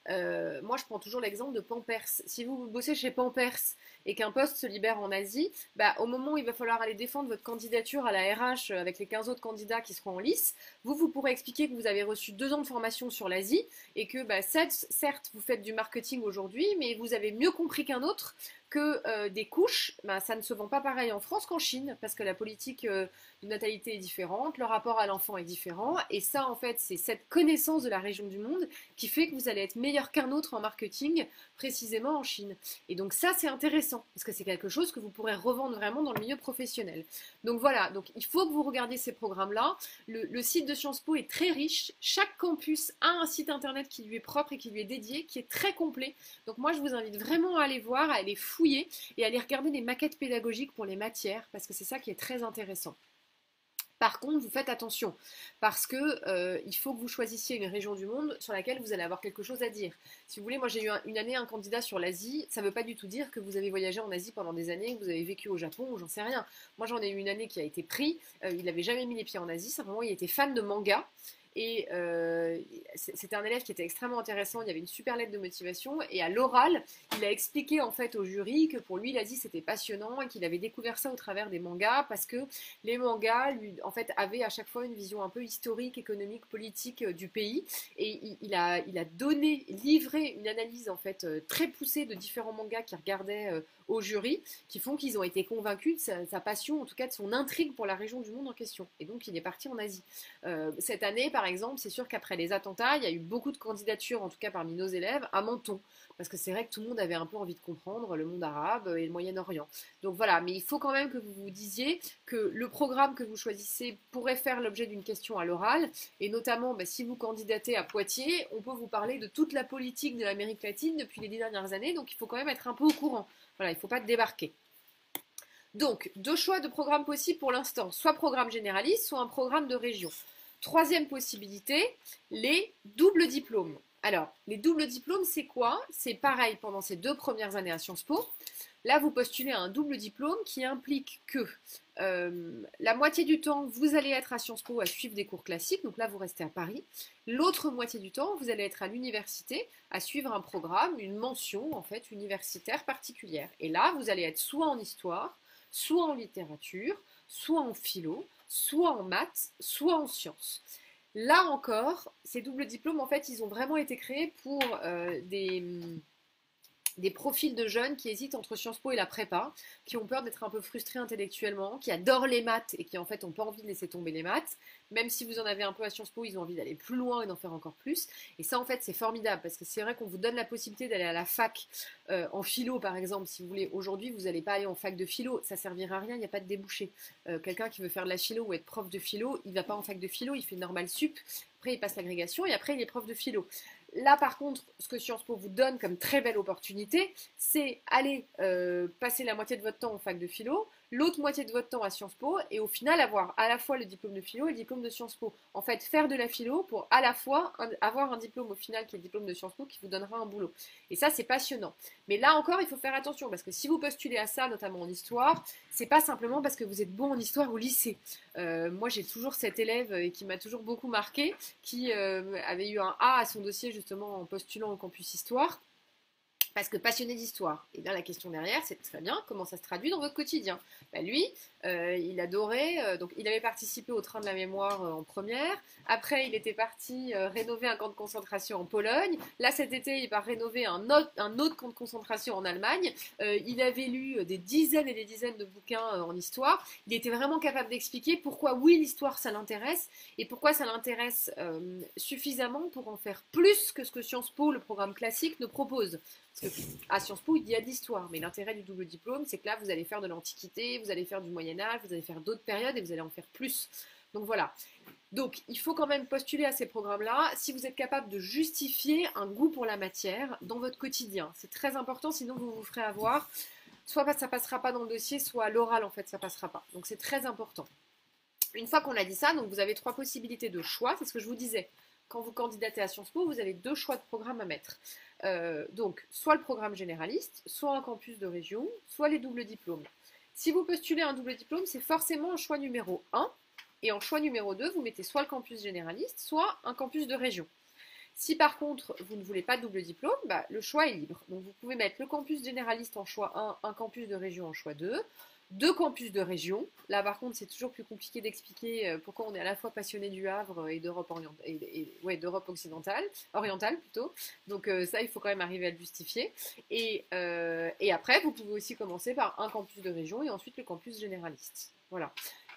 Moi, je prends toujours l'exemple de Pampers. Si vous bossez chez Pampers et qu'un poste se libère en Asie, bah, au moment où il va falloir aller défendre votre candidature à la RH avec les 15 autres candidats qui seront en lice, vous pourrez expliquer que vous avez reçu 2 ans de formation sur l'Asie et que bah, certes, vous faites du marketing aujourd'hui, mais vous avez mieux compris qu'un autre que des couches, bah, ça ne se vend pas pareil en France qu'en Chine, parce que la politique de natalité est différente, le rapport à l'enfant est différent, et ça, en fait, c'est cette connaissance de la région du monde qui fait que vous allez être meilleur qu'un autre en marketing, précisément en Chine. Et donc ça, c'est intéressant, parce que c'est quelque chose que vous pourrez revendre vraiment dans le milieu professionnel. Donc voilà, donc il faut que vous regardiez ces programmes-là. Le site de Sciences Po est très riche. Chaque campus a un site internet qui lui est propre et qui lui est dédié, qui est très complet. Donc moi, je vous invite vraiment à aller voir, à aller fouiller et à aller regarder les maquettes pédagogiques pour les matières, parce que c'est ça qui est très intéressant. Par contre, vous faites attention, parce que il faut que vous choisissiez une région du monde sur laquelle vous allez avoir quelque chose à dire. Si vous voulez, moi j'ai eu une année un candidat sur l'Asie, ça ne veut pas du tout dire que vous avez voyagé en Asie pendant des années, que vous avez vécu au Japon, ou j'en sais rien. Moi j'en ai eu une année qui a été pris, il n'avait jamais mis les pieds en Asie, simplement il était fan de manga. Et c'était un élève qui était extrêmement intéressant, il y avait une super lettre de motivation, et à l'oral, il a expliqué en fait au jury que pour lui l'Asie c'était passionnant et qu'il avait découvert ça au travers des mangas, parce que les mangas lui en fait avaient à chaque fois une vision un peu historique, économique, politique du pays, et il a livré une analyse en fait très poussée de différents mangas qu'il regardait au jury, qui font qu'ils ont été convaincus de sa passion, en tout cas de son intrigue pour la région du monde en question. Et donc il est parti en Asie. Cette année, par exemple, c'est sûr qu'après les attentats, il y a eu beaucoup de candidatures, en tout cas parmi nos élèves, à Menton. Parce que c'est vrai que tout le monde avait un peu envie de comprendre le monde arabe et le Moyen-Orient. Donc voilà, mais il faut quand même que vous vous disiez que le programme que vous choisissez pourrait faire l'objet d'une question à l'oral. Et notamment, bah, si vous candidatez à Poitiers, on peut vous parler de toute la politique de l'Amérique latine depuis les 10 dernières années. Donc il faut quand même être un peu au courant. Voilà, il ne faut pas débarquer. Donc, 2 choix de programme possibles pour l'instant, soit programme généraliste, soit un programme de région. Troisième possibilité, les doubles diplômes. Alors, les doubles diplômes, c'est quoi? C'est pareil pendant ces 2 premières années à Sciences Po. Là, vous postulez à un double diplôme qui implique que la moitié du temps, vous allez être à Sciences Po à suivre des cours classiques, donc là, vous restez à Paris. L'autre moitié du temps, vous allez être à l'université à suivre un programme, une mention en fait universitaire particulière. Et là, vous allez être soit en histoire, soit en littérature, soit en philo, soit en maths, soit en sciences. Là encore, ces doubles diplômes, en fait, ils ont vraiment été créés pour des profils de jeunes qui hésitent entre Sciences Po et la prépa, qui ont peur d'être un peu frustrés intellectuellement, qui adorent les maths et qui en fait n'ont pas envie de laisser tomber les maths. Même si vous en avez un peu à Sciences Po, ils ont envie d'aller plus loin et d'en faire encore plus. Et ça en fait c'est formidable parce que c'est vrai qu'on vous donne la possibilité d'aller à la fac en philo par exemple. Si vous voulez, aujourd'hui vous n'allez pas aller en fac de philo, ça servira à rien, il n'y a pas de débouché. Quelqu'un qui veut faire de la philo ou être prof de philo, il ne va pas en fac de philo, il fait normal sup, après il passe l'agrégation et après il est prof de philo. Là, par contre, ce que Sciences Po vous donne comme très belle opportunité, c'est aller passer la moitié de votre temps en fac de philo, l'autre moitié de votre temps à Sciences Po, et au final avoir à la fois le diplôme de philo et le diplôme de Sciences Po. En fait, faire de la philo pour à la fois avoir un diplôme au final qui est le diplôme de Sciences Po qui vous donnera un boulot. Et ça, c'est passionnant. Mais là encore, il faut faire attention, parce que si vous postulez à ça, notamment en histoire, c'est pas simplement parce que vous êtes bon en histoire au lycée. Moi, j'ai toujours cet élève qui m'a toujours beaucoup marqué, qui avait eu un A à son dossier justement en postulant au campus histoire, parce que passionné d'histoire. Et bien la question derrière, c'est très bien, comment ça se traduit dans votre quotidien. Ben lui, il adorait, donc il avait participé au train de la mémoire en première, après il était parti rénover un camp de concentration en Pologne, là cet été il va rénover un autre camp de concentration en Allemagne, il avait lu des dizaines et des dizaines de bouquins en histoire, il était vraiment capable d'expliquer pourquoi oui l'histoire ça l'intéresse, et pourquoi ça l'intéresse suffisamment pour en faire plus que ce que Sciences Po, le programme classique, ne propose. Parce qu'à Sciences Po, il y a de l'histoire, mais l'intérêt du double diplôme, c'est que là, vous allez faire de l'Antiquité, vous allez faire du Moyen-Âge, vous allez faire d'autres périodes et vous allez en faire plus. Donc voilà. Donc, il faut quand même postuler à ces programmes-là si vous êtes capable de justifier un goût pour la matière dans votre quotidien. C'est très important, sinon vous vous ferez avoir. Soit ça passera pas dans le dossier, soit à l'oral, en fait, ça passera pas. Donc c'est très important. Une fois qu'on a dit ça, donc vous avez 3 possibilités de choix, c'est ce que je vous disais. Quand vous candidatez à Sciences Po, vous avez 2 choix de programme à mettre. Donc, soit le programme généraliste, soit un campus de région, soit les doubles diplômes. Si vous postulez un double diplôme, c'est forcément un choix numéro 1. Et en choix numéro 2, vous mettez soit le campus généraliste, soit un campus de région. Si par contre, vous ne voulez pas de double diplôme, bah, le choix est libre. Donc, vous pouvez mettre le campus généraliste en choix 1, un campus de région en choix 2. 2 campus de région. Là, par contre, c'est toujours plus compliqué d'expliquer pourquoi on est à la fois passionné du Havre et d'Europe d'Europe occidentale, orientale plutôt. Donc ça, il faut quand même arriver à le justifier. Et après, vous pouvez aussi commencer par un campus de région et ensuite le campus généraliste. Voilà.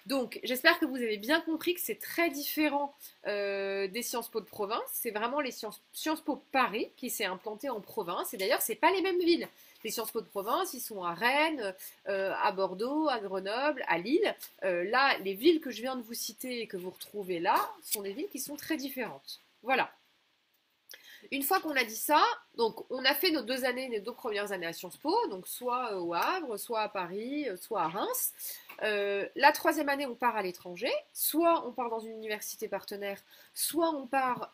Donc, j'espère que vous avez bien compris que c'est très différent des Sciences Po de province. C'est vraiment les Sciences Po Paris qui s'est implanté en province. Et d'ailleurs, c'est pas les mêmes villes. Les Sciences Po de province, ils sont à Rennes, à Bordeaux, à Grenoble, à Lille. Là, les villes que je viens de vous citer et que vous retrouvez là sont des villes qui sont très différentes. Voilà. Une fois qu'on a dit ça, donc on a fait nos 2 années, les 2 premières années à Sciences Po, donc soit au Havre, soit à Paris, soit à Reims. La 3e année, on part à l'étranger, soit on part dans une université partenaire, soit on part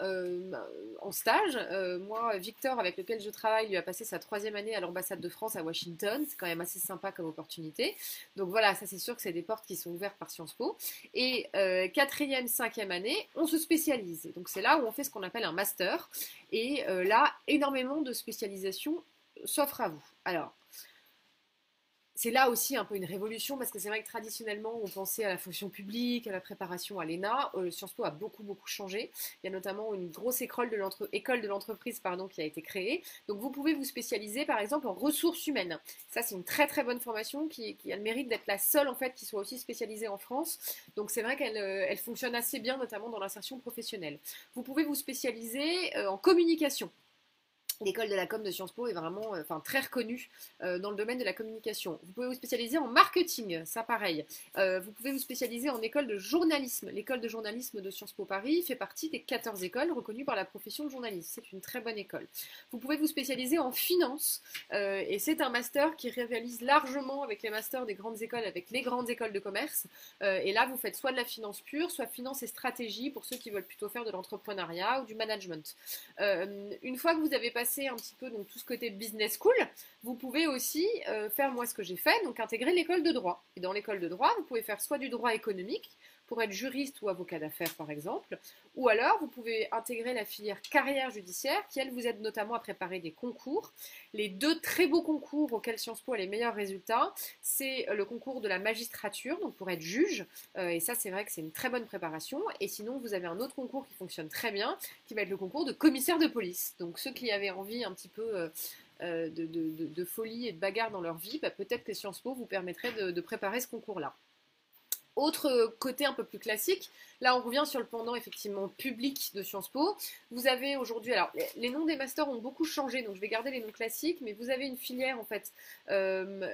en stage. Moi, Victor, avec lequel je travaille, lui a passé sa 3e année à l'ambassade de France à Washington. C'est quand même assez sympa comme opportunité. Donc voilà, ça c'est sûr que c'est des portes qui sont ouvertes par Sciences Po. Et 4e, 5e année, on se spécialise. Donc c'est là où on fait ce qu'on appelle un master. Et là, énormément de spécialisations s'offrent à vous. Alors, c'est là aussi un peu une révolution parce que c'est vrai que traditionnellement on pensait à la fonction publique, à la préparation à l'ENA. Sciences Po a beaucoup changé. Il y a notamment une grosse école de l'entreprise qui a été créée. Donc vous pouvez vous spécialiser par exemple en ressources humaines. Ça c'est une très bonne formation qui a le mérite d'être la seule en fait qui soit aussi spécialisée en France. Donc c'est vrai qu'elle fonctionne assez bien notamment dans l'insertion professionnelle. Vous pouvez vous spécialiser en communication. L'école de la com de Sciences Po est vraiment très reconnue dans le domaine de la communication. Vous pouvez vous spécialiser en marketing, ça pareil. Vous pouvez vous spécialiser en école de journalisme. L'école de journalisme de Sciences Po Paris fait partie des 14 écoles reconnues par la profession de journaliste. C'est une très bonne école. Vous pouvez vous spécialiser en finance et c'est un master qui rivalise largement avec les masters des grandes écoles, avec les grandes écoles de commerce. Et là, vous faites soit de la finance pure, soit finance et stratégie pour ceux qui veulent plutôt faire de l'entrepreneuriat ou du management. Une fois que vous avez passé passer un petit peu donc, tout ce côté business school, vous pouvez aussi faire moi ce que j'ai fait, donc intégrer l'école de droit. Et dans l'école de droit, vous pouvez faire soit du droit économique, pour être juriste ou avocat d'affaires par exemple, ou alors vous pouvez intégrer la filière carrière judiciaire qui elle vous aide notamment à préparer des concours. Les deux très beaux concours auxquels Sciences Po a les meilleurs résultats, c'est le concours de la magistrature, donc pour être juge, et ça c'est vrai que c'est une très bonne préparation, et sinon vous avez un autre concours qui fonctionne très bien, qui va être le concours de commissaire de police. Donc ceux qui avaient envie un petit peu de folie et de bagarre dans leur vie, bah, peut-être que Sciences Po vous permettrait de préparer ce concours-là. Autre côté un peu plus classique, là on revient sur le pendant effectivement public de Sciences Po. Vous avez aujourd'hui, alors les noms des masters ont beaucoup changé, donc je vais garder les noms classiques, mais vous avez une filière en fait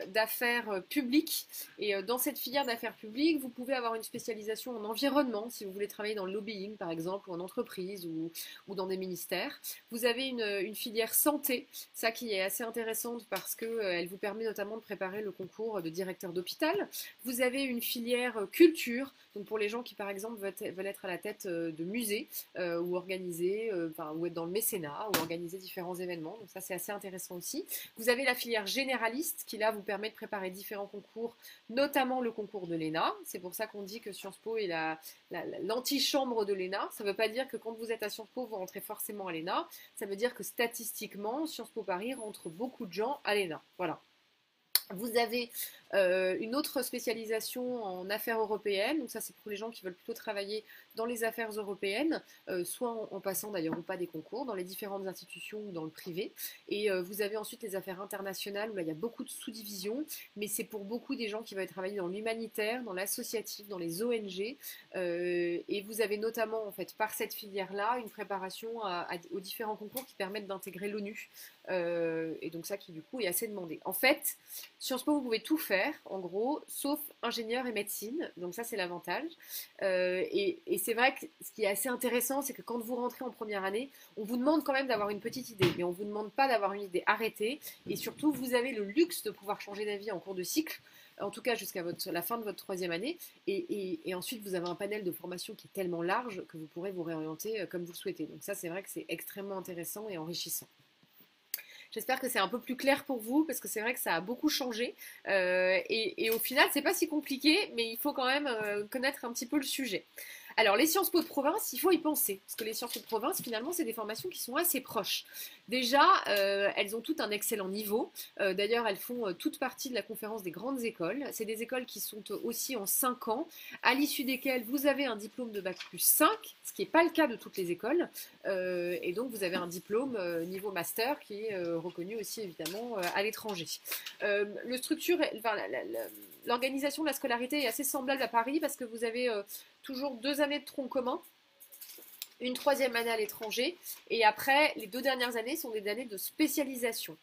d'affaires publiques, et dans cette filière d'affaires publiques, vous pouvez avoir une spécialisation en environnement, si vous voulez travailler dans le lobbying par exemple, ou en entreprise, ou dans des ministères. Vous avez une filière santé, ça qui est assez intéressante parce qu'elle vous permet notamment de préparer le concours de directeur d'hôpital. Vous avez une filière culture, donc pour les gens qui par exemple veulent être à la tête de musées ou organiser, ou être dans le mécénat ou organiser différents événements, donc ça c'est assez intéressant aussi. Vous avez la filière généraliste qui là vous permet de préparer différents concours, notamment le concours de l'ENA. C'est pour ça qu'on dit que Sciences Po est l'antichambre de l'ENA. Ça ne veut pas dire que quand vous êtes à Sciences Po vous rentrez forcément à l'ENA, ça veut dire que statistiquement Sciences Po Paris rentre beaucoup de gens à l'ENA. Voilà. Vous avez une autre spécialisation en affaires européennes, donc ça c'est pour les gens qui veulent plutôt travailler dans les affaires européennes, soit en passant d'ailleurs ou pas des concours, dans les différentes institutions ou dans le privé. Et vous avez ensuite les affaires internationales, où là il y a beaucoup de sous-divisions, mais c'est pour beaucoup des gens qui veulent travailler dans l'humanitaire, dans l'associatif, dans les ONG, et vous avez notamment en fait par cette filière-là une préparation aux différents concours qui permettent d'intégrer l'ONU, et donc ça qui du coup est assez demandé. En fait, Sciences Po vous pouvez tout faire en gros, sauf ingénieur et médecine, donc ça c'est l'avantage. Et c'est vrai que ce qui est assez intéressant, c'est que quand vous rentrez en première année, on vous demande quand même d'avoir une petite idée, mais on ne vous demande pas d'avoir une idée arrêtée, et surtout vous avez le luxe de pouvoir changer d'avis en cours de cycle, en tout cas jusqu'à la fin de votre troisième année, et ensuite vous avez un panel de formation qui est tellement large que vous pourrez vous réorienter comme vous le souhaitez. Donc ça c'est vrai que c'est extrêmement intéressant et enrichissant. J'espère que c'est un peu plus clair pour vous parce que c'est vrai que ça a beaucoup changé et au final c'est pas si compliqué, mais il faut quand même connaître un petit peu le sujet. Alors les Sciences Po de province, il faut y penser parce que les Sciences Po de province finalement c'est des formations qui sont assez proches. Déjà elles ont toutes un excellent niveau, d'ailleurs elles font toute partie de la conférence des grandes écoles. C'est des écoles qui sont aussi en 5 ans, à l'issue desquelles vous avez un diplôme de bac plus 5, ce qui n'est pas le cas de toutes les écoles, et donc vous avez un diplôme niveau master qui est reconnu aussi évidemment à l'étranger. L'organisation de la scolarité est assez semblable à Paris parce que vous avez toujours 2 années de tronc commun, une 3e année à l'étranger, et après les 2 dernières années sont des années de spécialisation.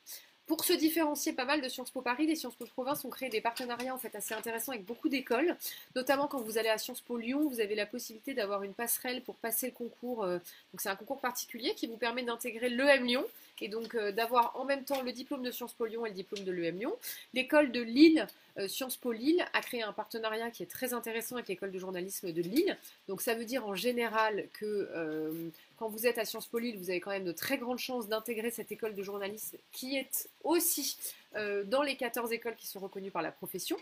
Pour se différencier pas mal de Sciences Po Paris, les Sciences Po de province ont créé des partenariats en fait assez intéressants avec beaucoup d'écoles, notamment quand vous allez à Sciences Po Lyon, vous avez la possibilité d'avoir une passerelle pour passer le concours, donc c'est un concours particulier qui vous permet d'intégrer l'EM Lyon, et donc d'avoir en même temps le diplôme de Sciences Po Lyon et le diplôme de l'EM Lyon. L'école de Lille, Sciences Po Lille, a créé un partenariat qui est très intéressant avec l'école de journalisme de Lille, donc ça veut dire en général que quand vous êtes à Sciences Po Lille, vous avez quand même de très grandes chances d'intégrer cette école de journalisme qui est aussi dans les 14 écoles qui sont reconnues par la profession.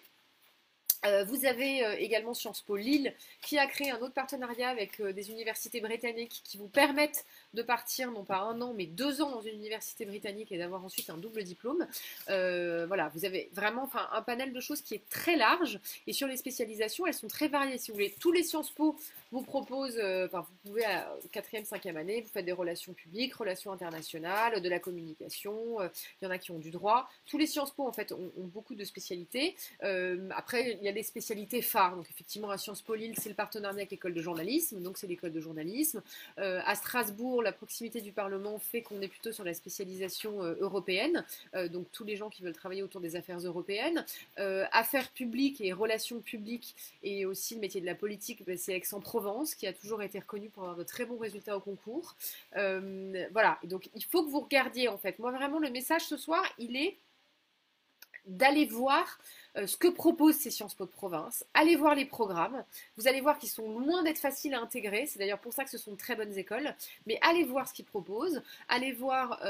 Vous avez également Sciences Po Lille qui a créé un autre partenariat avec des universités britanniques qui vous permettent de partir non pas 1 an mais 2 ans dans une université britannique et d'avoir ensuite un double diplôme. Voilà, vous avez vraiment un panel de choses qui est très large, et sur les spécialisations elles sont très variées. Si vous voulez, tous les Sciences Po vous proposent, vous pouvez à 4e, 5e année, vous faites des relations publiques, relations internationales, de la communication, il y en a qui ont du droit. Tous les Sciences Po en fait ont beaucoup de spécialités. Après il y a des spécialités phares, donc effectivement à Sciences Po Lille c'est le partenariat avec l'école de journalisme, donc c'est l'école de journalisme. À Strasbourg, la proximité du Parlement fait qu'on est plutôt sur la spécialisation européenne, donc tous les gens qui veulent travailler autour des affaires européennes. Affaires publiques et relations publiques, et aussi le métier de la politique, c'est Aix-en-Provence qui a toujours été reconnu pour avoir de très bons résultats au concours. Voilà, et donc il faut que vous regardiez en fait. Moi vraiment le message ce soir il est d'aller voir ce que proposent ces Sciences Po de province, allez voir les programmes, vous allez voir qu'ils sont loin d'être faciles à intégrer, c'est d'ailleurs pour ça que ce sont de très bonnes écoles, mais allez voir ce qu'ils proposent, allez voir,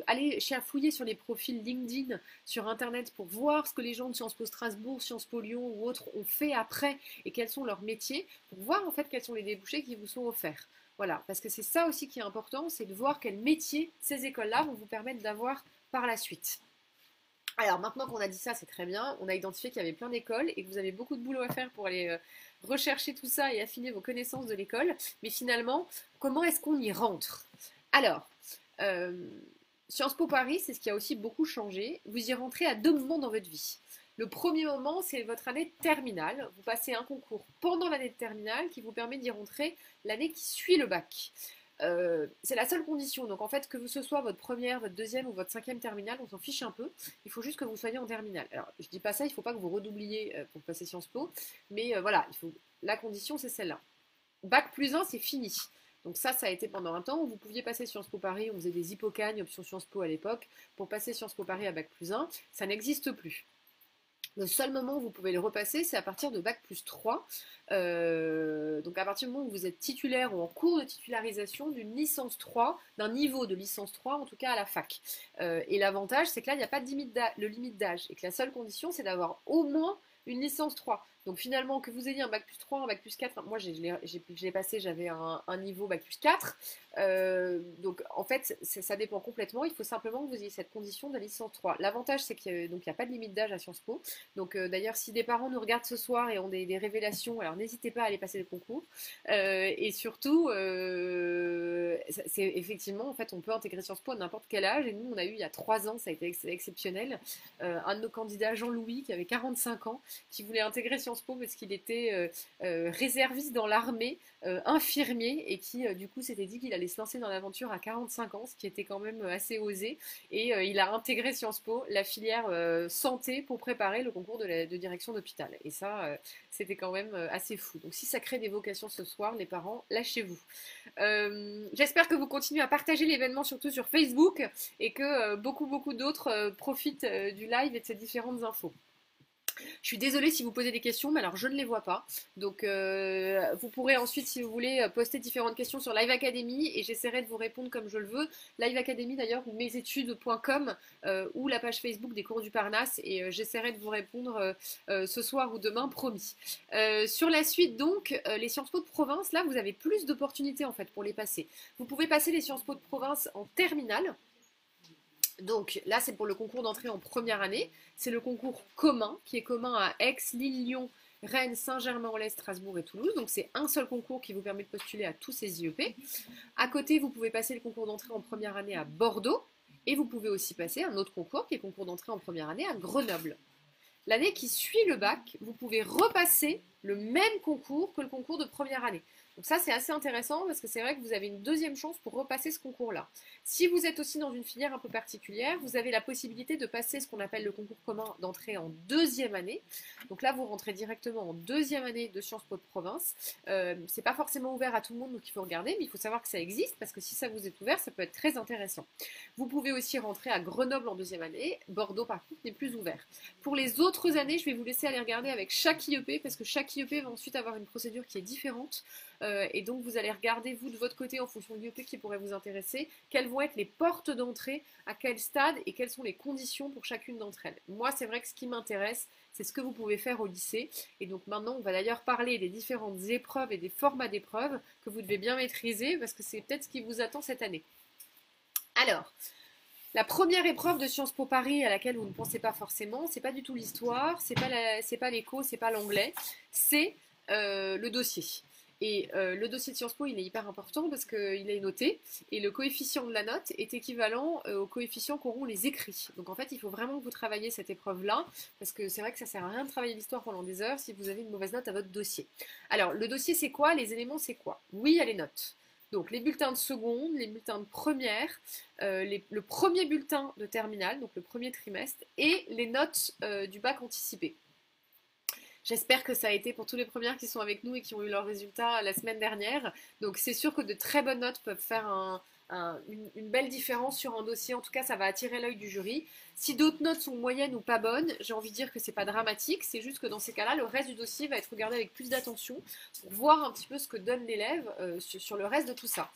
allez fouiller sur les profils LinkedIn sur Internet pour voir ce que les gens de Sciences Po Strasbourg, Sciences Po Lyon ou autres ont fait après et quels sont leurs métiers, pour voir en fait quels sont les débouchés qui vous sont offerts. Voilà, parce que c'est ça aussi qui est important, c'est de voir quels métiers ces écoles-là vont vous permettre d'avoir par la suite. Alors maintenant qu'on a dit ça, c'est très bien. On a identifié qu'il y avait plein d'écoles et que vous avez beaucoup de boulot à faire pour aller rechercher tout ça et affiner vos connaissances de l'école. Mais finalement, comment est-ce qu'on y rentre? Alors, euh, Sciences Po Paris, c'est ce qui a aussi beaucoup changé. Vous y rentrez à 2 moments dans votre vie. Le premier moment, c'est votre année de terminale. Vous passez un concours pendant l'année de terminale qui vous permet d'y rentrer l'année qui suit le bac. C'est la seule condition. Donc en fait, que ce soit votre première, votre deuxième ou votre cinquième terminale, on s'en fiche un peu. Il faut juste que vous soyez en terminale. Alors je dis pas ça, il ne faut pas que vous redoubliez pour passer Sciences Po, mais voilà, la condition c'est celle-là. Bac plus 1, c'est fini. Donc ça a été pendant un temps où vous pouviez passer Sciences Po Paris, on faisait des hypocagnes, option Sciences Po à l'époque, pour passer Sciences Po Paris à Bac plus 1, ça n'existe plus. Le seul moment où vous pouvez le repasser, c'est à partir de Bac plus 3. Donc à partir du moment où vous êtes titulaire ou en cours de titularisation d'une licence 3, d'un niveau de licence 3, en tout cas à la fac. Et l'avantage, c'est que là, il n'y a pas de limite d'âge. Et que la seule condition, c'est d'avoir au moins une licence 3. Donc finalement, que vous ayez un Bac plus 3, un Bac plus 4, moi je l'ai passé, j'avais un niveau Bac plus 4. Donc en fait, ça dépend complètement. Il faut simplement que vous ayez cette condition de licence 3. L'avantage, c'est qu'il n'y a pas de limite d'âge à Sciences Po. Donc d'ailleurs, si des parents nous regardent ce soir et ont des révélations, alors n'hésitez pas à aller passer le concours. Et surtout, c'est effectivement, en fait, on peut intégrer Sciences Po à n'importe quel âge. Et nous, on a eu il y a 3 ans, ça a été exceptionnel, un de nos candidats, Jean-Louis, qui avait 45 ans, qui voulait intégrer Sciences Po parce qu'il était réserviste dans l'armée, infirmier, et qui du coup s'était dit qu'il allait se lancer dans l'aventure à 45 ans, ce qui était quand même assez osé. Et il a intégré Sciences Po, la filière santé, pour préparer le concours de direction d'hôpital. Et ça, c'était quand même assez fou. Donc si ça crée des vocations ce soir, les parents, lâchez-vous. J'espère que vous continuez à partager l'événement, surtout sur Facebook, et que beaucoup d'autres profitent du live et de ces différentes infos. Je suis désolée si vous posez des questions, mais alors je ne les vois pas. Donc vous pourrez ensuite, si vous voulez, poster différentes questions sur Live Academy et j'essaierai de vous répondre comme je le veux. Live Academy d'ailleurs, ou mesétudes.com ou la page Facebook des cours du Parnasse et j'essaierai de vous répondre ce soir ou demain, promis. Sur la suite donc, les Sciences Po de province, là vous avez plus d'opportunités en fait pour les passer. Vous pouvez passer les Sciences Po de province en terminale. Donc là, c'est pour le concours d'entrée en première année. C'est le concours commun, qui est commun à Aix, Lille, Lyon, Rennes, Saint-Germain-en-Laye, Strasbourg et Toulouse. Donc c'est un seul concours qui vous permet de postuler à tous ces IEP. À côté, vous pouvez passer le concours d'entrée en première année à Bordeaux. Et vous pouvez aussi passer un autre concours, qui est le concours d'entrée en première année à Grenoble. L'année qui suit le bac, vous pouvez repasser le même concours que le concours de première année. Donc ça, c'est assez intéressant parce que c'est vrai que vous avez une deuxième chance pour repasser ce concours-là. Si vous êtes aussi dans une filière un peu particulière, vous avez la possibilité de passer ce qu'on appelle le concours commun d'entrée en deuxième année. Donc là, vous rentrez directement en deuxième année de Sciences Po de province. C'est pas forcément ouvert à tout le monde, donc il faut regarder, mais il faut savoir que ça existe parce que si ça vous est ouvert, ça peut être très intéressant. Vous pouvez aussi rentrer à Grenoble en deuxième année. Bordeaux, par contre, n'est plus ouvert. Pour les autres années, je vais vous laisser aller regarder avec chaque IEP parce que chaque IEP va ensuite avoir une procédure qui est différente. Et donc vous allez regarder vous de votre côté en fonction de l'IEP qui pourrait vous intéresser, quelles vont être les portes d'entrée, à quel stade et quelles sont les conditions pour chacune d'entre elles. Moi c'est vrai que ce qui m'intéresse c'est ce que vous pouvez faire au lycée et donc maintenant on va d'ailleurs parler des différentes épreuves et des formats d'épreuves que vous devez bien maîtriser parce que c'est peut-être ce qui vous attend cette année. Alors, la première épreuve de Sciences Po Paris à laquelle vous ne pensez pas forcément, c'est pas du tout l'histoire, c'est pas l'éco, c'est pas l'anglais, c'est le dossier. Et le dossier de Sciences Po, il est hyper important parce qu'il est noté et le coefficient de la note est équivalent au coefficient qu'auront les écrits. Donc en fait, il faut vraiment que vous travaillez cette épreuve-là parce que c'est vrai que ça sert à rien de travailler l'histoire pendant des heures si vous avez une mauvaise note à votre dossier. Alors, le dossier, c'est quoi? Les éléments, c'est quoi? Oui, il y a les notes. Donc les bulletins de seconde, les bulletins de première, le premier bulletin de terminale, donc le premier trimestre, et les notes du bac anticipé. J'espère que ça a été pour tous les premières qui sont avec nous et qui ont eu leurs résultats la semaine dernière. Donc c'est sûr que de très bonnes notes peuvent faire une belle différence sur un dossier. En tout cas, ça va attirer l'œil du jury. Si d'autres notes sont moyennes ou pas bonnes, j'ai envie de dire que c'est pas dramatique. C'est juste que dans ces cas-là, le reste du dossier va être regardé avec plus d'attention pour voir un petit peu ce que donne l'élève sur le reste de tout ça.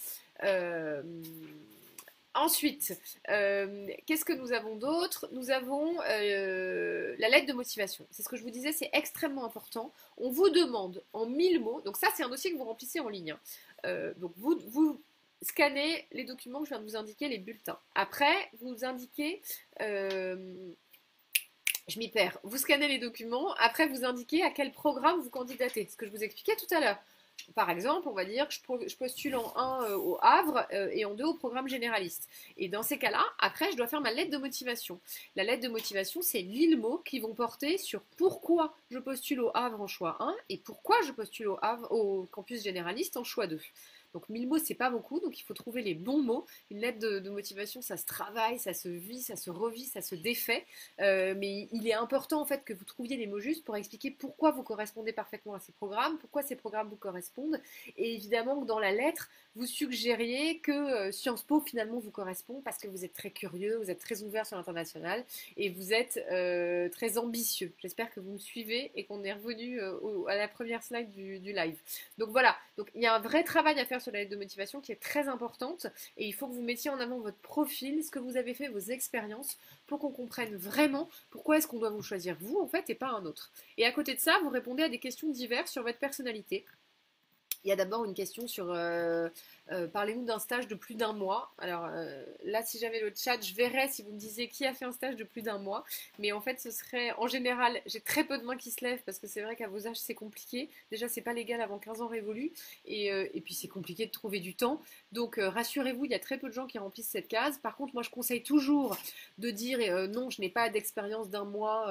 Ensuite, qu'est-ce que nous avons d'autre? Nous avons la lettre de motivation. C'est ce que je vous disais, c'est extrêmement important. On vous demande en 1000 mots, donc ça c'est un dossier que vous remplissez en ligne. Donc vous scannez les documents que je viens de vous indiquer, les bulletins. Après, vous indiquez... je m'y perds. Vous scannez les documents, après vous indiquez à quel programme vous candidatez. Ce que je vous expliquais tout à l'heure. Par exemple, on va dire que je postule en 1 au Havre et en 2 au programme généraliste. Et dans ces cas-là, après, je dois faire ma lettre de motivation. La lettre de motivation, c'est 1000 mots qui vont porter sur pourquoi je postule au Havre en choix 1 et pourquoi je postule au campus généraliste en choix 2. Donc 1000 mots, c'est pas beaucoup, donc il faut trouver les bons mots. Une lettre de motivation, ça se travaille, ça se vit, ça se revit, ça se défait. Mais il est important en fait que vous trouviez les mots justes pour expliquer pourquoi vous correspondez parfaitement à ces programmes, pourquoi ces programmes vous correspondent. Et évidemment que dans la lettre, vous suggériez que Sciences Po finalement vous correspond parce que vous êtes très curieux, vous êtes très ouvert sur l'international et vous êtes très ambitieux. J'espère que vous me suivez et qu'on est revenu à la première slide du live. Donc voilà, donc il y a un vrai travail à faire sur la lettre de motivation qui est très importante et il faut que vous mettiez en avant votre profil, ce que vous avez fait, vos expériences pour qu'on comprenne vraiment pourquoi est-ce qu'on doit vous choisir vous en fait et pas un autre. Et à côté de ça, vous répondez à des questions diverses sur votre personnalité. Il y a d'abord une question sur parlez-nous d'un stage de plus d'1 mois. Alors là, si j'avais le chat, je verrais si vous me disiez qui a fait un stage de plus d'1 mois. Mais en fait, ce serait en général, j'ai très peu de mains qui se lèvent parce que c'est vrai qu'à vos âges, c'est compliqué. Déjà, c'est pas légal avant 15 ans révolus. Et puis, c'est compliqué de trouver du temps. Donc, rassurez-vous, il y a très peu de gens qui remplissent cette case. Par contre, moi, je conseille toujours de dire non, je n'ai pas d'expérience d'1 mois,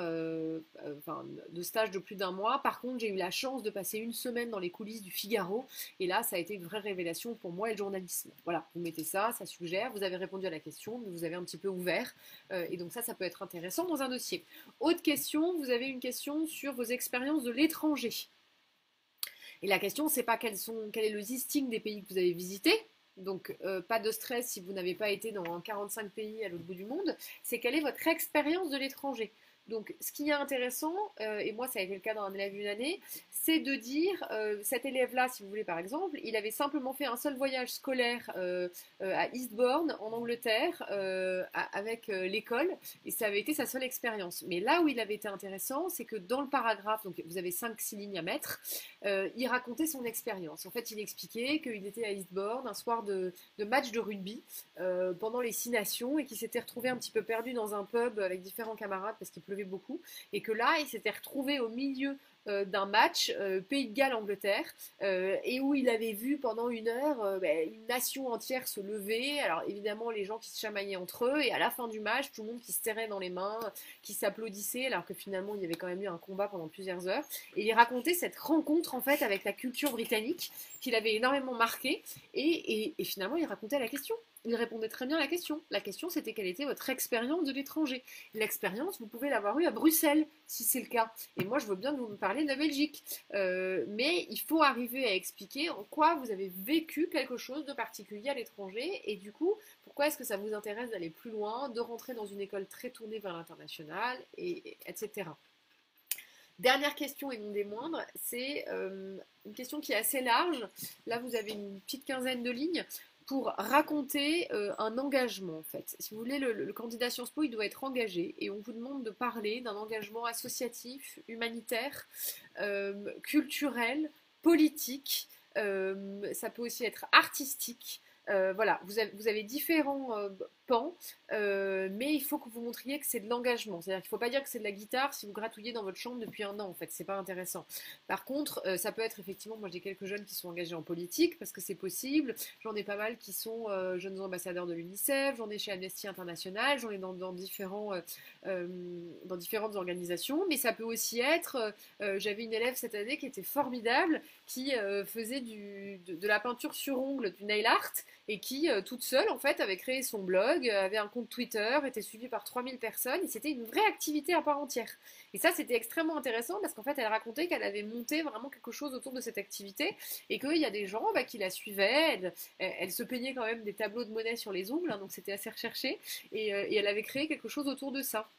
enfin, de stage de plus d'1 mois. Par contre, j'ai eu la chance de passer 1 semaine dans les coulisses du Figaro. Et là, ça a été une vraie révélation pour moi et le journalisme. Voilà, vous mettez ça, ça suggère, vous avez répondu à la question, mais vous avez un petit peu ouvert. Et donc ça peut être intéressant dans un dossier. Autre question, vous avez une question sur vos expériences de l'étranger. Et la question, c'est pas quel est le listing des pays que vous avez visités. Donc, pas de stress si vous n'avez pas été dans 45 pays à l'autre bout du monde. C'est quelle est votre expérience de l'étranger. Donc, ce qui est intéressant, et moi ça a été le cas d'un élève d'une année, c'est de dire, cet élève-là, si vous voulez par exemple, il avait simplement fait un seul voyage scolaire à Eastbourne, en Angleterre, avec l'école, et ça avait été sa seule expérience. Mais là où il avait été intéressant, c'est que dans le paragraphe, donc vous avez 5-6 lignes à mettre, il racontait son expérience. En fait, il expliquait qu'il était à Eastbourne un soir de match de rugby pendant les 6 nations et qu'il s'était retrouvé un petit peu perdu dans un pub avec différents camarades parce qu'il pleuvait beaucoup et que là il s'était retrouvé au milieu d'un match Pays de Galles-Angleterre et où il avait vu pendant 1 heure une nation entière se lever. Alors évidemment les gens qui se chamaillaient entre eux et à la fin du match tout le monde qui se serrait dans les mains, qui s'applaudissait alors que finalement il y avait quand même eu un combat pendant plusieurs heures. Et il racontait cette rencontre en fait avec la culture britannique qui l'avait énormément marqué et finalement il racontait la question. Il répondait très bien à la question. La question, c'était quelle était votre expérience de l'étranger. L'expérience, vous pouvez l'avoir eue à Bruxelles, si c'est le cas. Et moi, je veux bien que vous me parliez de la Belgique. Mais il faut arriver à expliquer en quoi vous avez vécu quelque chose de particulier à l'étranger. Et du coup, pourquoi est-ce que ça vous intéresse d'aller plus loin, de rentrer dans une école très tournée vers l'international, etc. Dernière question et non des moindres, c'est une question qui est assez large. Là, vous avez une petite quinzaine de lignes pour raconter un engagement en fait. Si vous voulez, le candidat Sciences Po, il doit être engagé et on vous demande de parler d'un engagement associatif, humanitaire, culturel, politique, ça peut aussi être artistique. Voilà, vous avez différents pans, mais il faut que vous montriez que c'est de l'engagement. C'est-à-dire qu'il ne faut pas dire que c'est de la guitare si vous gratouillez dans votre chambre depuis 1 an, en fait, c'est pas intéressant. Par contre, ça peut être effectivement, moi j'ai quelques jeunes qui sont engagés en politique, parce que c'est possible, j'en ai pas mal qui sont jeunes ambassadeurs de l'UNICEF, j'en ai chez Amnesty International, j'en ai dans différentes organisations, mais ça peut aussi être, j'avais une élève cette année qui était formidable, qui faisait de la peinture sur ongles, du nail art, et qui, toute seule, en fait, avait créé son blog, avait un compte Twitter, était suivie par 3000 personnes, et c'était une vraie activité à part entière. Et ça, c'était extrêmement intéressant parce qu'en fait, elle racontait qu'elle avait monté vraiment quelque chose autour de cette activité et qu'il y a des gens qui la suivaient. Elle se peignait quand même des tableaux de monnaie sur les ongles, hein, donc c'était assez recherché, et elle avait créé quelque chose autour de ça.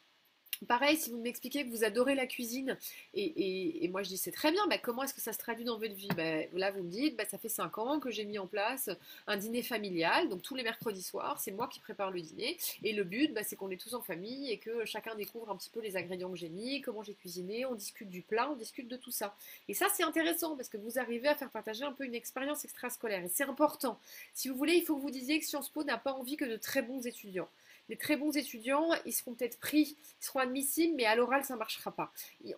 Pareil, si vous m'expliquez que vous adorez la cuisine, et moi je dis c'est très bien, bah, comment est-ce que ça se traduit dans votre vie? Bah, là vous me dites, bah, ça fait 5 ans que j'ai mis en place un dîner familial, donc tous les mercredis soirs, c'est moi qui prépare le dîner, et le but bah, c'est qu'on est tous en famille et que chacun découvre un petit peu les ingrédients que j'ai mis, comment j'ai cuisiné, on discute du plat, on discute de tout ça. Et ça c'est intéressant parce que vous arrivez à faire partager un peu une expérience extrascolaire, et c'est important. Si vous voulez, il faut que vous disiez que Sciences Po n'a pas envie que de très bons étudiants. Les très bons étudiants, ils seront peut-être pris, ils seront admissibles, mais à l'oral, ça ne marchera pas.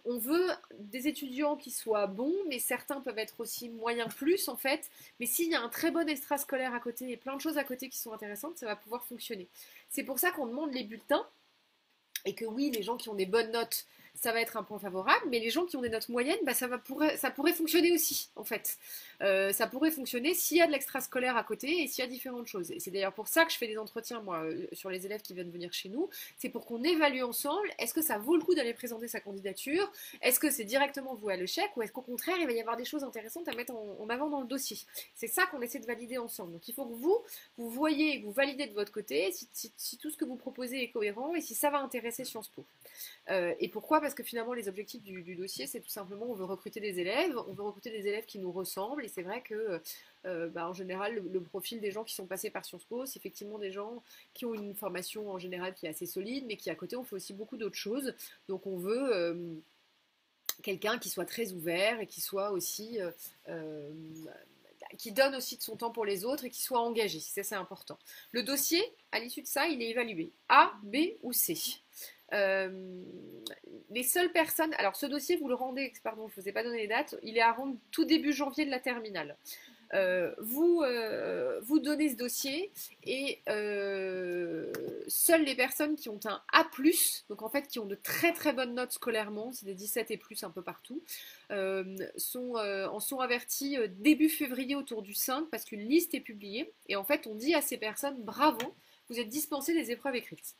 On veut des étudiants qui soient bons, mais certains peuvent être aussi moyens plus, en fait. Mais s'il y a un très bon extrascolaire à côté et plein de choses à côté qui sont intéressantes, ça va pouvoir fonctionner. C'est pour ça qu'on demande les bulletins, et que oui, les gens qui ont des bonnes notes, ça va être un point favorable, mais les gens qui ont des notes moyennes, bah, ça pourrait fonctionner aussi, en fait. Ça pourrait fonctionner s'il y a de l'extrascolaire à côté et s'il y a différentes choses. Et c'est d'ailleurs pour ça que je fais des entretiens, moi, sur les élèves qui viennent venir chez nous. C'est pour qu'on évalue ensemble, est-ce que ça vaut le coup d'aller présenter sa candidature? Est-ce que c'est directement voué à l'échec? Ou est-ce qu'au contraire, il va y avoir des choses intéressantes à mettre en avant dans le dossier? C'est ça qu'on essaie de valider ensemble. Donc il faut que vous voyez, vous validez de votre côté si tout ce que vous proposez est cohérent et si ça va intéresser Sciences Po. Et pourquoi? Parce que finalement, les objectifs du dossier, c'est tout simplement, on veut recruter des élèves, qui nous ressemblent, et c'est vrai que, bah, en général, le profil des gens qui sont passés par Sciences Po, c'est effectivement des gens qui ont une formation en général qui est assez solide, mais qui à côté, on fait aussi beaucoup d'autres choses. Donc on veut quelqu'un qui soit très ouvert et qui soit aussi... qui donne aussi de son temps pour les autres et qui soit engagé, c'est important. Le dossier, à l'issue de ça, il est évalué A, B ou C. Les seules personnes, alors ce dossier vous le rendez, pardon je ne vous ai pas donné les dates, il est à rendre tout début janvier de la terminale. Vous donnez ce dossier et seules les personnes qui ont un A+, donc en fait qui ont de très très bonnes notes scolairement, c'est des 17 et plus un peu partout, en sont avertis début février autour du 5 parce qu'une liste est publiée et en fait on dit à ces personnes bravo, vous êtes dispensés des épreuves écrites.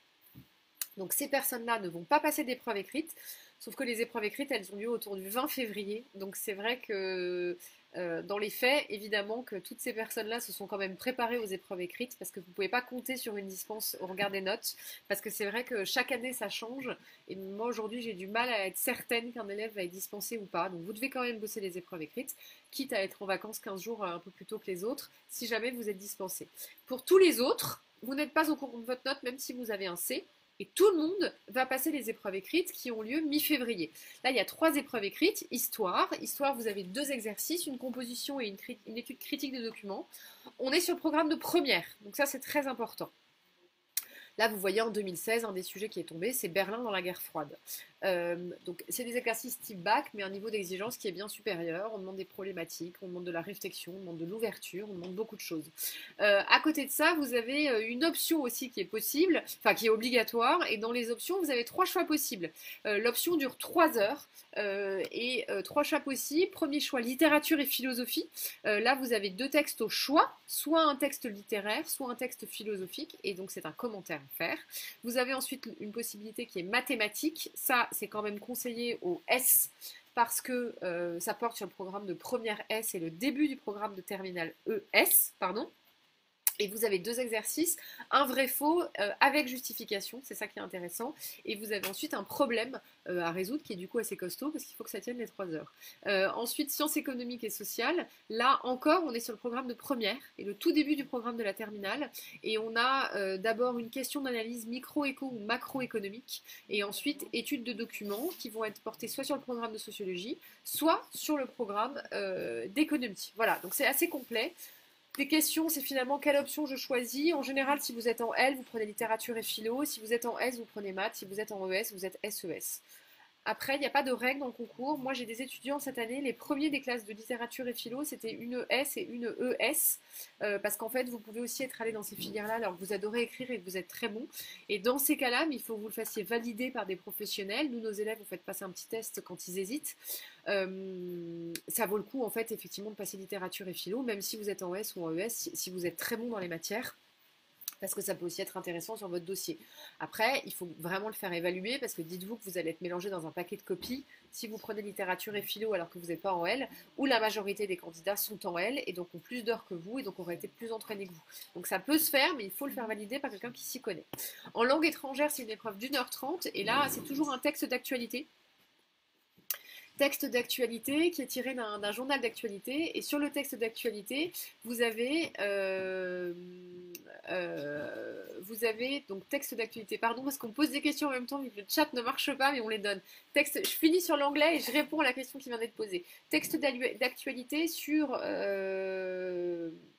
Donc ces personnes-là ne vont pas passer d'épreuves écrites, sauf que les épreuves écrites, elles ont lieu autour du 20 février. Donc c'est vrai que dans les faits, évidemment que toutes ces personnes-là se sont quand même préparées aux épreuves écrites, parce que vous ne pouvez pas compter sur une dispense au regard des notes, parce que c'est vrai que chaque année ça change, et moi aujourd'hui j'ai du mal à être certaine qu'un élève va être dispensé ou pas. Donc vous devez quand même bosser les épreuves écrites, quitte à être en vacances 15 jours un peu plus tôt que les autres, si jamais vous êtes dispensé. Pour tous les autres, vous n'êtes pas au courant de votre note, même si vous avez un C. Et tout le monde va passer les épreuves écrites qui ont lieu mi-février. Là, il y a 3 épreuves écrites. Histoire, vous avez 2 exercices, une composition et une étude critique de documents. On est sur le programme de première, donc ça c'est très important. Là, vous voyez en 2016, un des sujets qui est tombé, c'est Berlin dans la guerre froide. Donc, c'est des exercices type bac, mais un niveau d'exigence qui est bien supérieur. On demande des problématiques, on demande de la réflexion, on demande de l'ouverture, on demande beaucoup de choses. À côté de ça, vous avez une option aussi qui est possible, enfin qui est obligatoire, et dans les options, vous avez 3 choix possibles. L'option dure 3 heures, et 3 choix possibles. Premier choix, littérature et philosophie. Là, vous avez 2 textes au choix, soit un texte littéraire, soit un texte philosophique, et donc c'est un commentaire à faire. Vous avez ensuite une possibilité qui est mathématique. Ça, c'est quand même conseillé au S, parce que ça porte sur le programme de première S et le début du programme de terminale ES, pardon. Et vous avez 2 exercices, un vrai-faux avec justification, c'est ça qui est intéressant. Et vous avez ensuite un problème à résoudre qui est du coup assez costaud parce qu'il faut que ça tienne les 3 heures. Ensuite, sciences économiques et sociales. Là encore, on est sur le programme de première et le tout début du programme de la terminale. Et on a d'abord une question d'analyse micro-éco ou macroéconomique. Et ensuite, études de documents qui vont être portées soit sur le programme de sociologie, soit sur le programme d'économie. Voilà, donc c'est assez complet. Les questions, c'est finalement quelle option je choisis. En général, si vous êtes en L, vous prenez littérature et philo. Si vous êtes en S, vous prenez maths. Si vous êtes en ES, vous êtes SES. Après, il n'y a pas de règles dans le concours. Moi, j'ai des étudiants cette année, les premiers des classes de littérature et philo, c'était une S et une ES, parce qu'en fait, vous pouvez aussi être allé dans ces filières-là alors que vous adorez écrire et que vous êtes très bon. Et dans ces cas-là, il faut que vous le fassiez valider par des professionnels. Nous, nos élèves, vous faites passer un petit test quand ils hésitent. Ça vaut le coup, en fait, effectivement, de passer littérature et philo, même si vous êtes en S ou en ES, si vous êtes très bon dans les matières, parce que ça peut aussi être intéressant sur votre dossier. Après, il faut vraiment le faire évaluer, parce que dites-vous que vous allez être mélangé dans un paquet de copies si vous prenez littérature et philo alors que vous n'êtes pas en L, où la majorité des candidats sont en L, et donc ont plus d'heures que vous, et donc auraient été plus entraînés que vous. Donc ça peut se faire, mais il faut le faire valider par quelqu'un qui s'y connaît. En langue étrangère, c'est une épreuve d'1h30, et là, c'est toujours un texte d'actualité. Texte d'actualité qui est tiré d'un journal d'actualité. Et sur le texte d'actualité, vous avez donc texte d'actualité. Pardon, parce qu'on pose des questions en même temps, vu que le chat ne marche pas, mais on les donne. Texte, je finis sur l'anglais et je réponds à la question qui vient d'être posée. Texte d'actualité sur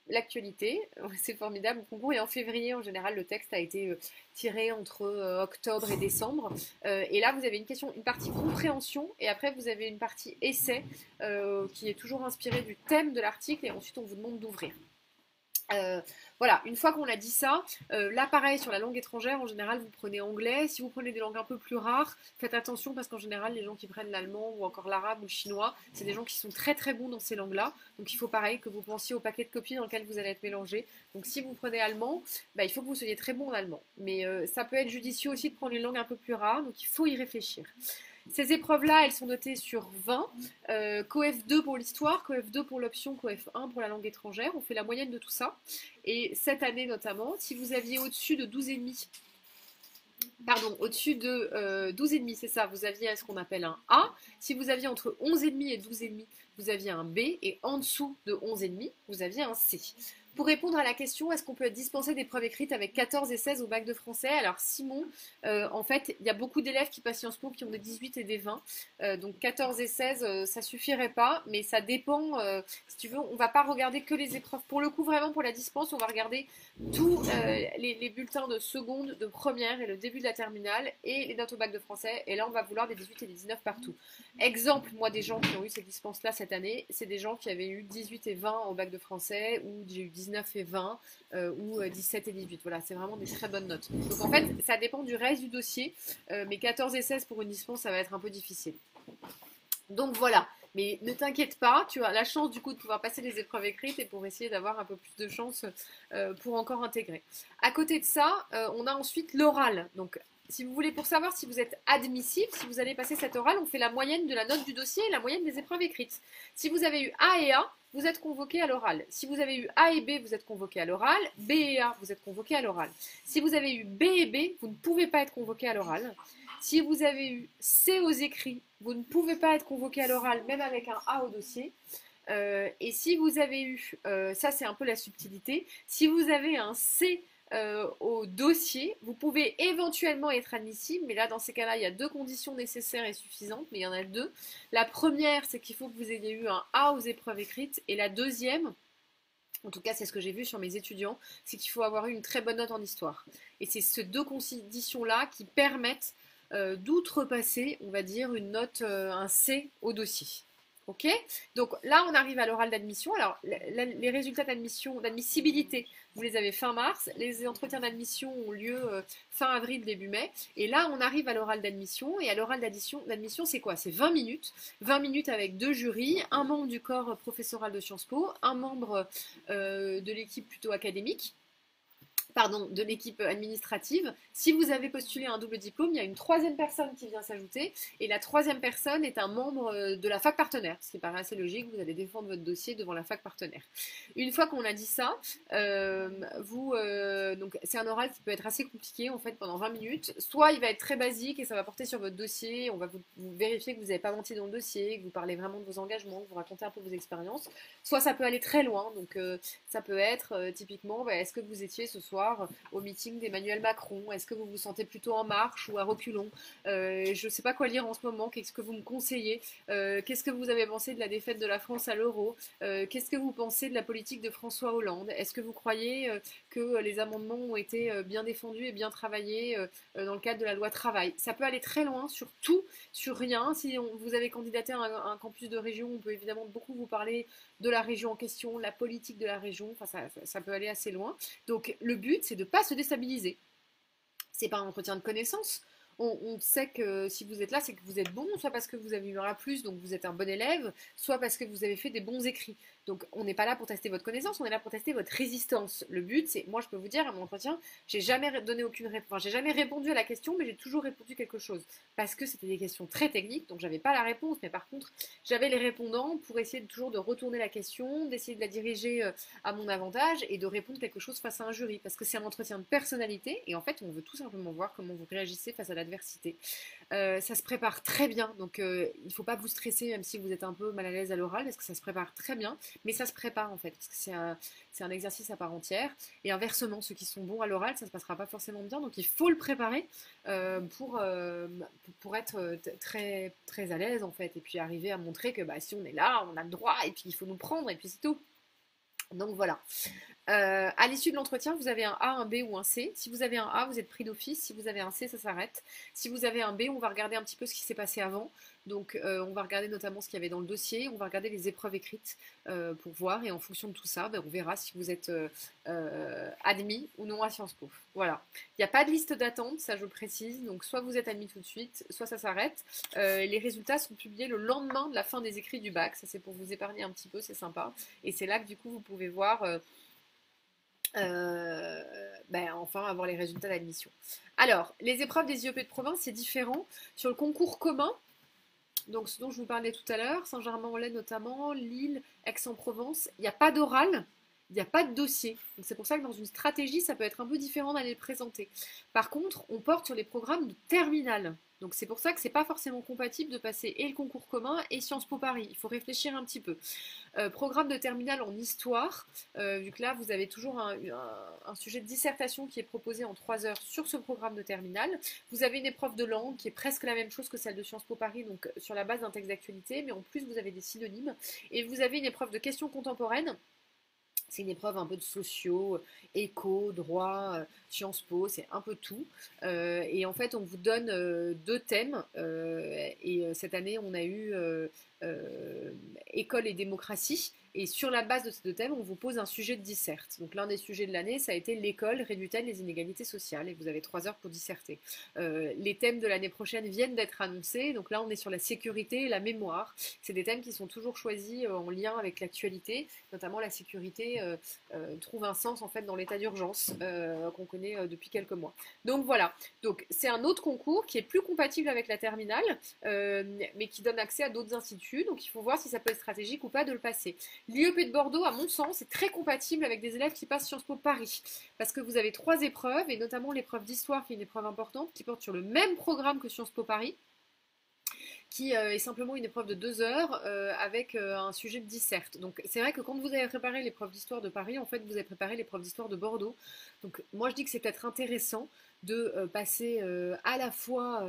l'actualité. C'est formidable. Le concours est en février. En général, le texte a été tiré entre octobre et décembre. Et là, vous avez une partie compréhension, et après, vous avez une partie essai qui est toujours inspirée du thème de l'article, et ensuite, on vous demande d'ouvrir. Voilà, une fois qu'on a dit ça, là pareil sur la langue étrangère, en général vous prenez anglais. Si vous prenez des langues un peu plus rares, faites attention, parce qu'en général les gens qui prennent l'allemand ou encore l'arabe ou le chinois, c'est des gens qui sont très très bons dans ces langues-là. Donc il faut pareil que vous pensiez au paquet de copies dans lequel vous allez être mélangé. Donc si vous prenez allemand, il faut que vous soyez très bon en allemand. Mais ça peut être judicieux aussi de prendre une langue un peu plus rare, donc il faut y réfléchir. Ces épreuves-là, elles sont notées sur 20, COEF 2 pour l'histoire, COEF 2 pour l'option, COEF 1 pour la langue étrangère. On fait la moyenne de tout ça. Et cette année notamment, si vous aviez au-dessus de 12,5, pardon, au-dessus de 12,5, c'est ça, vous aviez ce qu'on appelle un A. Si vous aviez entre 11,5 et 12,5, vous aviez un B. Et en dessous de 11,5, vous aviez un C. Pour répondre à la question, est-ce qu'on peut être dispensé d'épreuves écrites avec 14 et 16 au bac de français? Alors Simon, en fait, il y a beaucoup d'élèves qui passent Sciences Po qui ont des 18 et des 20. Donc 14 et 16, ça suffirait pas, mais ça dépend. Si tu veux, on va pas regarder que les épreuves. Pour le coup, vraiment, pour la dispense, on va regarder tous les bulletins de seconde, de première et le début de la terminale et les notes au bac de français. Et là, on va vouloir des 18 et des 19 partout. Exemple, moi, des gens qui ont eu ces dispenses-là cette année, c'est des gens qui avaient eu 18 et 20 au bac de français, ou j'ai eu 19 et 20, ou 17 et 18. Voilà, c'est vraiment des très bonnes notes. Donc en fait, ça dépend du reste du dossier, mais 14 et 16 pour une dispense, ça va être un peu difficile. Donc voilà, mais ne t'inquiète pas, tu as la chance du coup de pouvoir passer les épreuves écrites, et pour essayer d'avoir un peu plus de chance pour encore intégrer. À côté de ça, on a ensuite l'oral. Donc si vous voulez, pour savoir si vous êtes admissible, si vous allez passer cette orale, on fait la moyenne de la note du dossier et la moyenne des épreuves écrites. Si vous avez eu A et A, vous êtes convoqué à l'oral. Si vous avez eu A et B, vous êtes convoqué à l'oral. B et A, vous êtes convoqué à l'oral. Si vous avez eu B et B, vous ne pouvez pas être convoqué à l'oral. Si vous avez eu C aux écrits, vous ne pouvez pas être convoqué à l'oral, même avec un A au dossier. Et si vous avez eu, ça c'est un peu la subtilité, si vous avez un C au dossier, vous pouvez éventuellement être admissible, mais là dans ces cas-là il y a deux conditions nécessaires et suffisantes, mais il y en a deux. La première, c'est qu'il faut que vous ayez eu un A aux épreuves écrites, et la deuxième, en tout cas c'est ce que j'ai vu sur mes étudiants, c'est qu'il faut avoir eu une très bonne note en histoire. Et c'est ces deux conditions-là qui permettent d'outrepasser, on va dire, une note, un C au dossier. Ok? Donc là, on arrive à l'oral d'admission. Alors, les résultats d'admissibilité, vous les avez fin mars. Les entretiens d'admission ont lieu fin avril, début mai. Et là, on arrive à l'oral d'admission. Et à l'oral d'admission, c'est quoi? C'est 20 minutes. 20 minutes avec deux jurys, un membre du corps professoral de Sciences Po, un membre de l'équipe plutôt académique. Pardon, de l'équipe administrative. Si vous avez postulé un double diplôme, il y a une troisième personne qui vient s'ajouter, et la troisième personne est un membre de la fac partenaire, ce qui paraît assez logique, vous allez défendre votre dossier devant la fac partenaire. Une fois qu'on a dit ça, donc c'est un oral qui peut être assez compliqué en fait pendant 20 minutes, soit il va être très basique et ça va porter sur votre dossier, on va vous vérifier que vous n'avez pas menti dans le dossier, que vous parlez vraiment de vos engagements, que vous racontez un peu vos expériences, soit ça peut aller très loin, donc ça peut être typiquement, est-ce que vous étiez ce soir soir au meeting d'Emmanuel Macron? Est-ce que vous vous sentez plutôt en marche ou à reculons? Je ne sais pas quoi lire en ce moment. Qu'est-ce que vous me conseillez? Qu'est-ce que vous avez pensé de la défaite de la France à l'euro? Qu'est-ce que vous pensez de la politique de François Hollande? Est-ce que vous croyez que les amendements ont été bien défendus et bien travaillés dans le cadre de la loi travail? Ça peut aller très loin sur tout, sur rien. Si vous avez candidaté à un campus de région, on peut évidemment beaucoup vous parler de la région en question, la politique de la région. Enfin, ça peut aller assez loin. Donc le but, c'est de ne pas se déstabiliser. C'est pas un entretien de connaissances. On sait que si vous êtes là, c'est que vous êtes bon, soit parce que vous avez eu un A+, donc vous êtes un bon élève, soit parce que vous avez fait des bons écrits. Donc on n'est pas là pour tester votre connaissance, on est là pour tester votre résistance. Le but, c'est, moi je peux vous dire, à mon entretien, j'ai jamais donné aucune réponse, enfin, j'ai jamais répondu à la question, mais j'ai toujours répondu quelque chose. Parce que c'était des questions très techniques, donc j'avais pas la réponse, mais par contre, j'avais les répondants pour essayer toujours de retourner la question, d'essayer de la diriger à mon avantage et de répondre quelque chose face à un jury. Parce que c'est un entretien de personnalité, et en fait, on veut tout simplement voir comment vous réagissez face à l'adversité. Ça se prépare très bien, donc il ne faut pas vous stresser, même si vous êtes un peu mal à l'aise à l'oral, parce que ça se prépare très bien. Mais ça se prépare en fait, parce que c'est un exercice à part entière. Et inversement, ceux qui sont bons à l'oral, ça ne se passera pas forcément bien. Donc il faut le préparer pour être très, très à l'aise en fait. Et puis arriver à montrer que bah, si on est là, on a le droit, et puis il faut nous prendre, et puis c'est tout. Donc voilà. À l'issue de l'entretien, vous avez un A, un B ou un C. Si vous avez un A, vous êtes pris d'office. Si vous avez un C, ça s'arrête. Si vous avez un B, on va regarder un petit peu ce qui s'est passé avant. Donc on va regarder notamment ce qu'il y avait dans le dossier. On va regarder les épreuves écrites pour voir. Et en fonction de tout ça, ben, on verra si vous êtes admis ou non à Sciences Po. Voilà. Il n'y a pas de liste d'attente, ça je précise. Donc soit vous êtes admis tout de suite, soit ça s'arrête. Les résultats sont publiés le lendemain de la fin des écrits du bac. Ça c'est pour vous épargner un petit peu, c'est sympa. Et c'est là que du coup vous pouvez voir... enfin avoir les résultats d'admission. Alors, les épreuves des IEP de province, c'est différent. Sur le concours commun, donc ce dont je vous parlais tout à l'heure, Saint-Germain-en-Laye notamment, Lille, Aix-en-Provence, il n'y a pas d'oral, il n'y a pas de dossier. Donc c'est pour ça que dans une stratégie, ça peut être un peu différent d'aller le présenter. Par contre, on porte sur les programmes de terminale. Donc c'est pour ça que c'est pas forcément compatible de passer et le concours commun et Sciences Po Paris. Il faut réfléchir un petit peu. Programme de terminale en histoire, vu que là vous avez toujours un sujet de dissertation qui est proposé en 3 heures sur ce programme de terminale. Vous avez une épreuve de langue qui est presque la même chose que celle de Sciences Po Paris, donc sur la base d'un texte d'actualité, mais en plus vous avez des synonymes. Et vous avez une épreuve de questions contemporaines. C'est une épreuve un peu de sociaux, éco, droit, Sciences Po, c'est un peu tout. Et en fait, on vous donne 2 thèmes. Et cette année, on a eu école et démocratie. Et sur la base de ces 2 thèmes, on vous pose un sujet de disserte. Donc l'un des sujets de l'année, ça a été l'école réduit-elle les inégalités sociales. Et vous avez 3 heures pour disserter. Les thèmes de l'année prochaine viennent d'être annoncés. Donc là, on est sur la sécurité et la mémoire. C'est des thèmes qui sont toujours choisis en lien avec l'actualité. Notamment la sécurité trouve un sens en fait dans l'état d'urgence qu'on connaît depuis quelques mois. Donc voilà. Donc c'est un autre concours qui est plus compatible avec la terminale, mais qui donne accès à d'autres instituts. Donc il faut voir si ça peut être stratégique ou pas de le passer. L'IEP de Bordeaux, à mon sens, est très compatible avec des élèves qui passent Sciences Po Paris. Parce que vous avez 3 épreuves, et notamment l'épreuve d'histoire, qui est une épreuve importante, qui porte sur le même programme que Sciences Po Paris, qui est simplement une épreuve de 2 heures avec un sujet de disserte. Donc c'est vrai que quand vous avez préparé l'épreuve d'histoire de Paris, en fait, vous avez préparé l'épreuve d'histoire de Bordeaux. Donc moi, je dis que c'est peut-être intéressant de passer à la fois,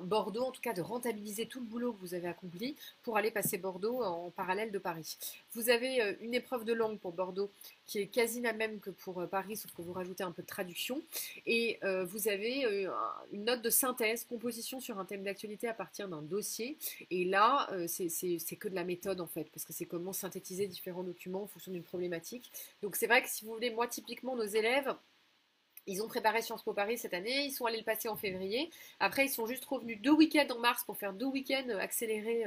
Bordeaux, en tout cas de rentabiliser tout le boulot que vous avez accompli pour aller passer Bordeaux en parallèle de Paris. Vous avez une épreuve de langue pour Bordeaux qui est quasi la même que pour Paris, sauf que vous rajoutez un peu de traduction. Et vous avez une note de synthèse, composition sur un thème d'actualité à partir d'un dossier. Et là, c'est que de la méthode en fait, parce que c'est comment synthétiser différents documents en fonction d'une problématique. Donc c'est vrai que si vous voulez, moi typiquement, nos élèves, ils ont préparé Sciences Po Paris cette année, ils sont allés le passer en février. Après, ils sont juste revenus 2 week-ends en mars pour faire 2 week-ends accélérés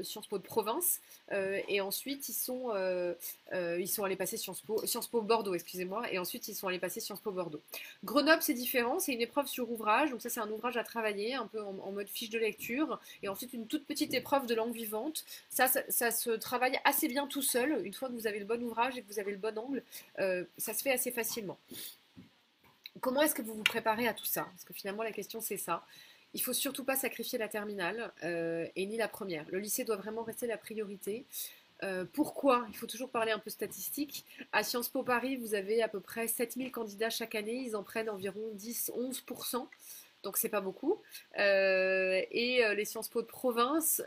Sciences Po de province. Et ensuite, ils sont allés passer Sciences Po Bordeaux, excusez-moi. Et ensuite, ils sont allés passer Sciences Po Bordeaux. Grenoble, c'est différent, c'est une épreuve sur ouvrage. Donc ça, c'est un ouvrage à travailler, un peu en mode fiche de lecture. Et ensuite, une toute petite épreuve de langue vivante. Ça se travaille assez bien tout seul. Une fois que vous avez le bon ouvrage et que vous avez le bon angle, ça se fait assez facilement. Comment est-ce que vous vous préparez à tout ça? Parce que finalement, la question, c'est ça. Il ne faut surtout pas sacrifier la terminale et ni la première. Le lycée doit vraiment rester la priorité. Pourquoi? Il faut toujours parler un peu statistique. À Sciences Po Paris, vous avez à peu près 7000 candidats chaque année. Ils en prennent environ 10-11%. Donc c'est pas beaucoup. Les Sciences Po de province,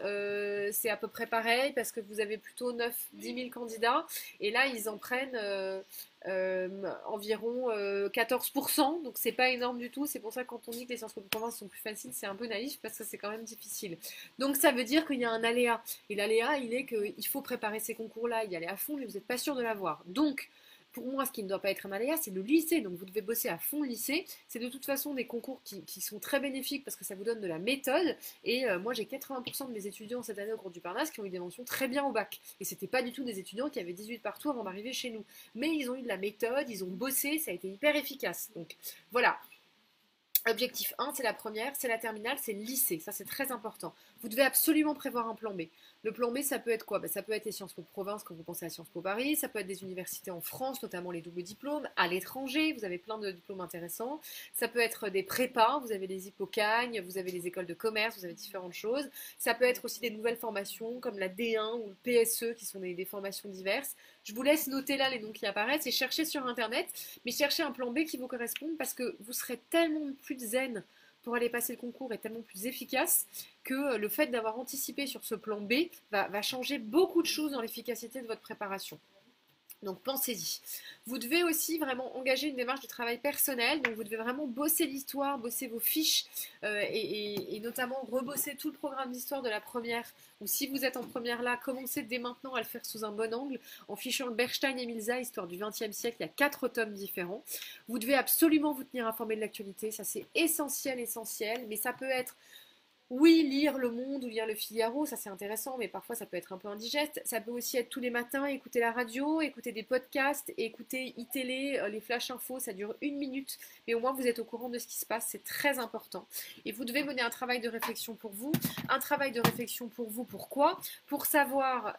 c'est à peu près pareil parce que vous avez plutôt 9-10 000 candidats. Et là, ils en prennent environ 14%. Donc c'est pas énorme du tout. C'est pour ça que quand on dit que les Sciences Po de province sont plus faciles, c'est un peu naïf parce que c'est quand même difficile. Donc ça veut dire qu'il y a un aléa. Et l'aléa, il est qu'il faut préparer ces concours-là, y aller à fond, mais vous n'êtes pas sûr de l'avoir. Donc, pour moi, ce qui ne doit pas être un aléa, c'est le lycée. Donc, vous devez bosser à fond le lycée. C'est de toute façon des concours qui sont très bénéfiques parce que ça vous donne de la méthode. Et moi, j'ai 80% de mes étudiants cette année au cours du Parnasse qui ont eu des mentions très bien au bac. Et c'était pas du tout des étudiants qui avaient 18 partout avant d'arriver chez nous. Mais ils ont eu de la méthode, ils ont bossé, ça a été hyper efficace. Donc, voilà. Objectif 1, c'est la première, c'est la terminale, c'est le lycée. Ça, c'est très important. Vous devez absolument prévoir un plan B. Le plan B, ça peut être quoi? Ça peut être les Sciences Po de province quand vous pensez à Sciences Po Paris. Ça peut être des universités en France, notamment les doubles diplômes. À l'étranger, vous avez plein de diplômes intéressants. Ça peut être des prépas. Vous avez les Hippocagnes, vous avez les écoles de commerce, vous avez différentes choses. Ça peut être aussi des nouvelles formations comme la D1 ou le PSE qui sont des formations diverses. Je vous laisse noter là les noms qui apparaissent et chercher sur Internet, mais cherchez un plan B qui vous corresponde parce que vous serez tellement plus zen pour aller passer le concours et tellement plus efficace que le fait d'avoir anticipé sur ce plan B va changer beaucoup de choses dans l'efficacité de votre préparation. Donc pensez-y. Vous devez aussi vraiment engager une démarche de travail personnel. Donc vous devez vraiment bosser l'histoire, bosser vos fiches et notamment rebosser tout le programme d'histoire de la première. Ou si vous êtes en première là, commencez dès maintenant à le faire sous un bon angle en fichant le Bechstein et Milza, histoire du XXe siècle. Il y a 4 tomes différents. Vous devez absolument vous tenir informé de l'actualité. Ça c'est essentiel, essentiel. Mais ça peut être oui, lire Le Monde ou lire Le Figaro, ça c'est intéressant, mais parfois ça peut être un peu indigeste. Ça peut aussi être tous les matins, écouter la radio, écouter des podcasts, écouter iTélé, les flash infos, ça dure 1 minute, mais au moins vous êtes au courant de ce qui se passe, c'est très important. Et vous devez mener un travail de réflexion pour vous. Un travail de réflexion pour vous, pourquoi? Pour savoir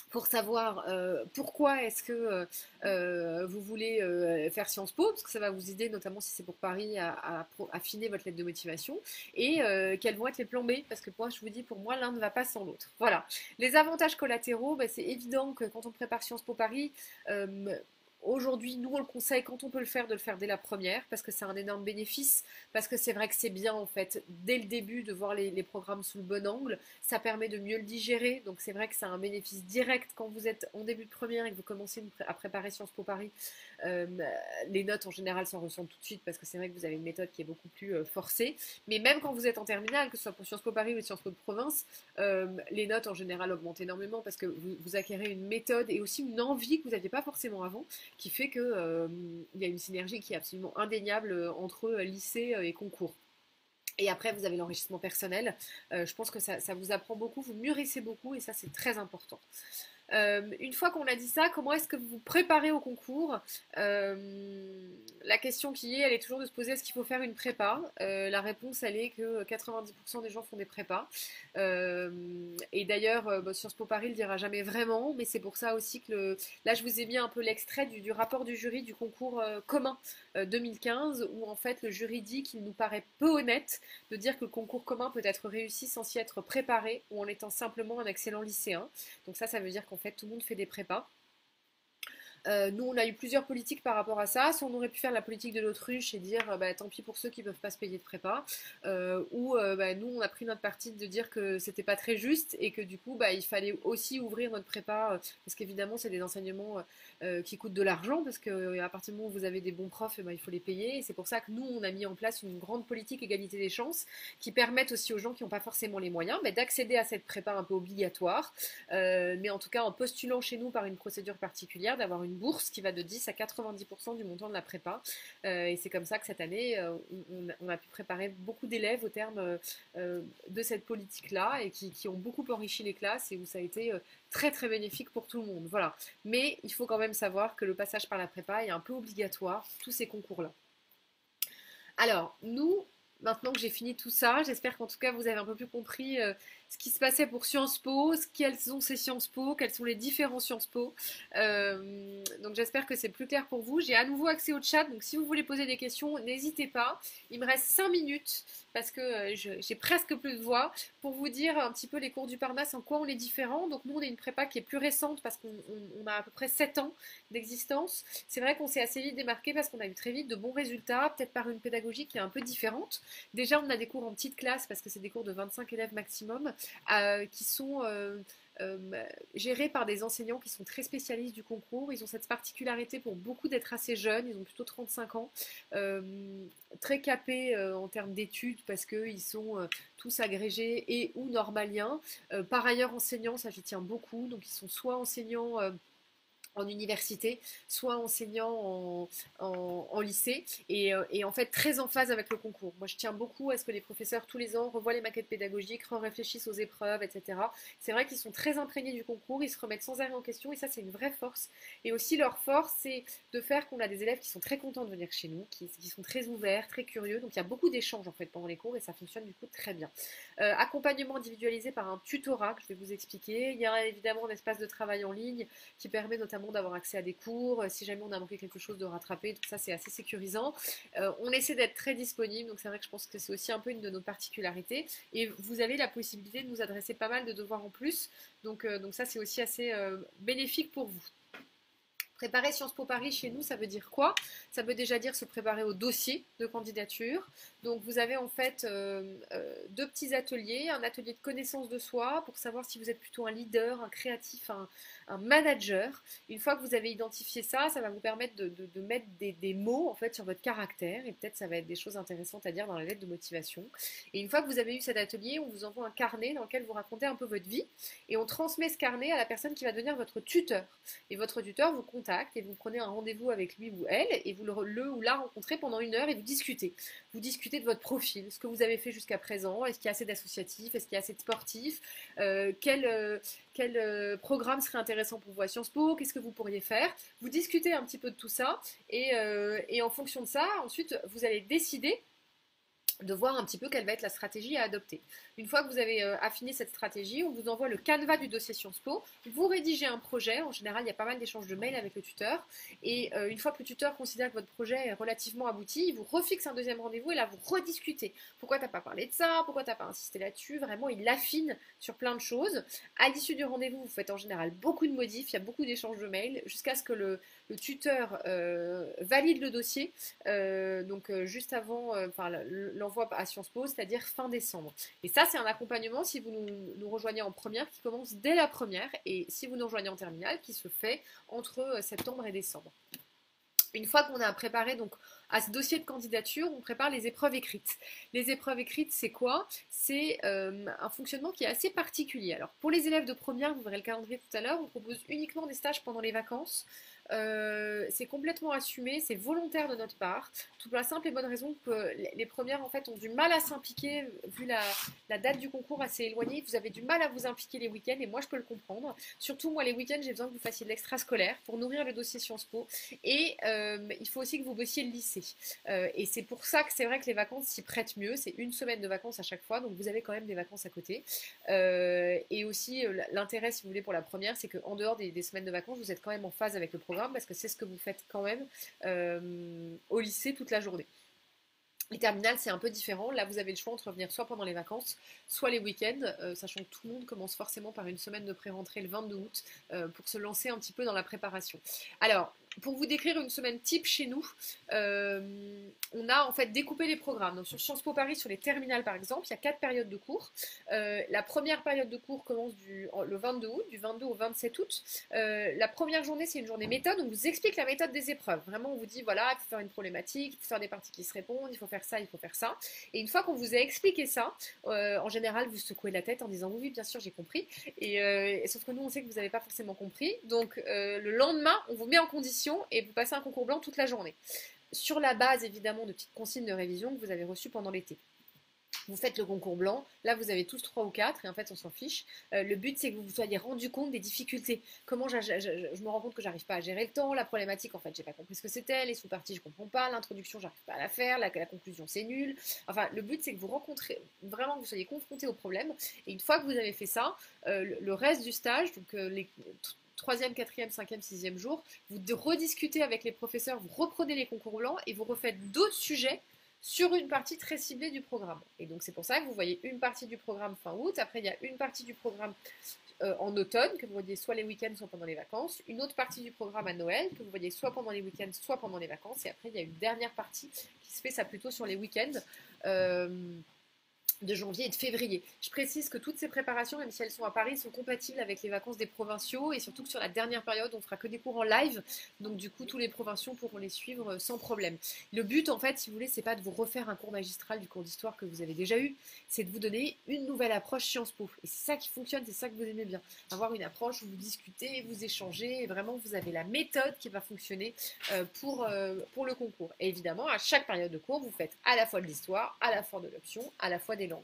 pourquoi est-ce que vous voulez faire Sciences Po, parce que ça va vous aider, notamment si c'est pour Paris, à affiner votre lettre de motivation, et quels vont être les plans B, parce que moi, je vous dis, pour moi, l'un ne va pas sans l'autre. Voilà. Les avantages collatéraux, c'est évident que quand on prépare Sciences Po Paris, aujourd'hui, nous, on le conseille, quand on peut le faire, de le faire dès la première, parce que c'est un énorme bénéfice, parce que c'est vrai que c'est bien, en fait, dès le début, de voir les programmes sous le bon angle. Ça permet de mieux le digérer, donc c'est vrai que c'est un bénéfice direct quand vous êtes en début de première et que vous commencez à préparer Sciences Po Paris. Euh, les notes, en général, s'en ressentent tout de suite, parce que c'est vrai que vous avez une méthode qui est beaucoup plus forcée. Mais même quand vous êtes en terminale, que ce soit pour Sciences Po Paris ou Sciences Po de province, les notes, en général, augmentent énormément, parce que vous acquérez une méthode et aussi une envie que vous n'aviez pas forcément avant, qui fait qu'il y a une synergie qui est absolument indéniable entre lycée et concours. Et après, vous avez l'enrichissement personnel. Je pense que ça vous apprend beaucoup, vous mûrissez beaucoup et ça, c'est très important. Une fois qu'on a dit ça, comment est-ce que vous vous préparez au concours? La question elle est toujours de se poser, est-ce qu'il faut faire une prépa? La réponse, elle est que 90% des gens font des prépas. Et d'ailleurs, Sciences Po Paris le dira jamais vraiment, mais c'est pour ça aussi que là, je vous ai mis un peu l'extrait du rapport du jury du concours commun 2015, où en fait le jury dit qu'il nous paraît peu honnête de dire que le concours commun peut être réussi sans s'y être préparé ou en étant simplement un excellent lycéen. Donc ça veut dire qu'en fait tout le monde fait des prépas. Nous, on a eu plusieurs politiques par rapport à ça. Soit on aurait pu faire la politique de l'autruche et dire tant pis pour ceux qui ne peuvent pas se payer de prépa. Nous, on a pris notre parti de dire que c'était pas très juste et que du coup, il fallait aussi ouvrir notre prépa parce qu'évidemment, c'est des enseignements qui coûtent de l'argent parce qu'à partir du moment où vous avez des bons profs, il faut les payer. Et c'est pour ça que nous, on a mis en place une grande politique égalité des chances qui permettent aussi aux gens qui n'ont pas forcément les moyens d'accéder à cette prépa un peu obligatoire. Mais en tout cas, en postulant chez nous par une procédure particulière, d'avoir une bourse qui va de 10 à 90% du montant de la prépa. Et c'est comme ça que cette année, on a pu préparer beaucoup d'élèves au terme de cette politique-là et qui ont beaucoup enrichi les classes et où ça a été très très bénéfique pour tout le monde. Voilà. Mais il faut quand même savoir que le passage par la prépa est un peu obligatoire pour tous ces concours-là. Alors, nous, maintenant que j'ai fini tout ça, j'espère qu'en tout cas vous avez un peu plus compris ce qui se passait pour Sciences Po, quelles sont ces Sciences Po, quels sont les différents Sciences Po. Donc j'espère que c'est plus clair pour vous. J'ai à nouveau accès au chat, donc si vous voulez poser des questions, n'hésitez pas. Il me reste 5 minutes parce que j'ai presque plus de voix pour vous dire un petit peu les cours du Parnasse, en quoi on est différent. Donc nous on est une prépa qui est plus récente parce qu'on a à peu près 7 ans d'existence. C'est vrai qu'on s'est assez vite démarqué parce qu'on a eu très vite de bons résultats, peut-être par une pédagogie qui est un peu différente. Déjà, on a des cours en petite classe parce que c'est des cours de 25 élèves maximum qui sont gérés par des enseignants qui sont très spécialistes du concours. Ils ont cette particularité pour beaucoup d'être assez jeunes, ils ont plutôt 35 ans, très capés en termes d'études parce qu'ils sont tous agrégés et ou normaliens. Par ailleurs, enseignants, ça j'y tiens beaucoup, donc ils sont soit enseignants en université, soit enseignant en lycée, et en fait très en phase avec le concours. Moi, je tiens beaucoup à ce que les professeurs, tous les ans, revoient les maquettes pédagogiques, réfléchissent aux épreuves, etc. C'est vrai qu'ils sont très imprégnés du concours, ils se remettent sans arrêt en question, et ça, c'est une vraie force. Et aussi, leur force, c'est de faire qu'on a des élèves qui sont très contents de venir chez nous, qui sont très ouverts, très curieux. Donc, il y a beaucoup d'échanges, en fait, pendant les cours, et ça fonctionne, du coup, très bien. Accompagnement individualisé par un tutorat, que je vais vous expliquer. Il y a évidemment un espace de travail en ligne qui permet notamment d'avoir accès à des cours, si jamais on a manqué quelque chose de rattraper, tout ça c'est assez sécurisant. On essaie d'être très disponible, donc c'est vrai que je pense que c'est aussi un peu une de nos particularités, et vous avez la possibilité de nous adresser pas mal de devoirs en plus, donc ça c'est aussi assez bénéfique pour vous. Préparer Sciences Po Paris chez nous, ça veut dire quoi? Ça veut déjà dire se préparer au dossier de candidature. Donc vous avez en fait deux petits ateliers, un atelier de connaissance de soi pour savoir si vous êtes plutôt un leader, un créatif, un manager. Une fois que vous avez identifié ça, ça va vous permettre de mettre des mots en fait sur votre caractère, et peut-être ça va être des choses intéressantes à dire dans la lettre de motivation. Et une fois que vous avez eu cet atelier, on vous envoie un carnet dans lequel vous racontez un peu votre vie, et on transmet ce carnet à la personne qui va devenir votre tuteur. Et votre tuteur vous contacte et vous prenez un rendez-vous avec lui ou elle, et vous le ou la rencontrez pendant 1 heure et vous discutez. Vous discutez de votre profil, ce que vous avez fait jusqu'à présent, est-ce qu'il y a assez d'associatifs, est-ce qu'il y a assez de sportifs, quel programme serait intéressant pour vous à Sciences Po, qu'est-ce que vous pourriez faire. Vous discutez un petit peu de tout ça, et en fonction de ça, ensuite vous allez décider de voir un petit peu quelle va être la stratégie à adopter. Une fois que vous avez affiné cette stratégie, on vous envoie le canevas du dossier Sciences Po, vous rédigez un projet, en général il y a pas mal d'échanges de mails avec le tuteur, et une fois que le tuteur considère que votre projet est relativement abouti, il vous refixe un deuxième rendez-vous et là vous rediscutez. Pourquoi t'as pas parlé de ça? Pourquoi t'as pas insisté là-dessus? Vraiment, il affine sur plein de choses. À l'issue du rendez-vous, vous faites en général beaucoup de modifs, il y a beaucoup d'échanges de mails, jusqu'à ce que le tuteur valide le dossier, juste avant l'envoi à Sciences Po, c'est-à-dire fin décembre. Et ça, c'est un accompagnement, si vous nous rejoignez en première, qui commence dès la première, et si vous nous rejoignez en terminale, qui se fait entre septembre et décembre. Une fois qu'on a préparé donc à ce dossier de candidature, on prépare les épreuves écrites. Les épreuves écrites, c'est quoi? C'est un fonctionnement qui est assez particulier. Alors pour les élèves de première, vous verrez le calendrier tout à l'heure, on propose uniquement des stages pendant les vacances. C'est complètement assumé, c'est volontaire de notre part, tout pour la simple et bonne raison que les premières en fait ont du mal à s'impliquer vu la date du concours assez éloignée. Vous avez du mal à vous impliquer les week-ends, et moi je peux le comprendre. Surtout moi les week-ends, j'ai besoin que vous fassiez de l'extrascolaire pour nourrir le dossier Sciences Po, et il faut aussi que vous bossiez le lycée, et c'est pour ça que c'est vrai que les vacances s'y prêtent mieux. C'est 1 semaine de vacances à chaque fois, donc vous avez quand même des vacances à côté, et aussi l'intérêt, si vous voulez, pour la première, c'est qu'en dehors des semaines de vacances, vous êtes quand même en phase avec le programme, parce que c'est ce que vous faites quand même au lycée toute la journée. Les terminales, c'est un peu différent. Là, vous avez le choix entre venir soit pendant les vacances, soit les week-ends, sachant que tout le monde commence forcément par une semaine de pré-rentrée le 22 août pour se lancer un petit peu dans la préparation. Alors, pour vous décrire une semaine type chez nous, on a en fait découpé les programmes. Donc, sur Sciences Po Paris, sur les terminales par exemple, il y a 4 périodes de cours. La première période de cours commence le 22 août, du 22 au 27 août. La première journée, c'est une journée méthode. On vous explique la méthode des épreuves. Vraiment, on vous dit, voilà, il faut faire une problématique, il faut faire des parties qui se répondent, il faut faire ça, il faut faire ça. Et une fois qu'on vous a expliqué ça, en général, vous secouez la tête en disant, oui, bien sûr, j'ai compris. Et sauf que nous, on sait que vous n'avez pas forcément compris. Donc, le lendemain, on vous met en condition et vous passez un concours blanc toute la journée. Sur la base, évidemment, de petites consignes de révision que vous avez reçues pendant l'été. Vous faites le concours blanc, là vous avez tous 3 ou 4 et en fait on s'en fiche. Le but c'est que vous vous soyez rendu compte des difficultés. Comment je me rends compte que j'arrive pas à gérer le temps, la problématique en fait j'ai pas compris ce que c'était, les sous-parties je comprends pas, l'introduction j'arrive pas à la faire, la conclusion c'est nul. Enfin le but c'est que vous rencontrez, vraiment que vous soyez confronté au problème et une fois que vous avez fait ça, le reste du stage, donc les troisième, quatrième, cinquième, sixième jour, vous rediscutez avec les professeurs, vous reprenez les concours blancs et vous refaites d'autres sujets sur une partie très ciblée du programme. Et donc c'est pour ça que vous voyez une partie du programme fin août, après il y a une partie du programme en automne, que vous voyez soit les week-ends, soit pendant les vacances, une autre partie du programme à Noël, que vous voyez soit pendant les week-ends, soit pendant les vacances, et après il y a une dernière partie qui se fait ça plutôt sur les week-ends. De janvier et de février. Je précise que toutes ces préparations, même si elles sont à Paris, sont compatibles avec les vacances des provinciaux et surtout que sur la dernière période, on fera que des cours en live. Donc du coup, tous les provinciaux pourront les suivre sans problème. Le but, en fait, si vous voulez, c'est pas de vous refaire un cours magistral du cours d'histoire que vous avez déjà eu, c'est de vous donner une nouvelle approche Sciences Po. Et c'est ça qui fonctionne, c'est ça que vous aimez bien. Avoir une approche où vous discutez, vous échangez, et vraiment vous avez la méthode qui va fonctionner pour le concours. Et évidemment, à chaque période de cours, vous faites à la fois de l'histoire, à la fois de l'option, à la fois des langues.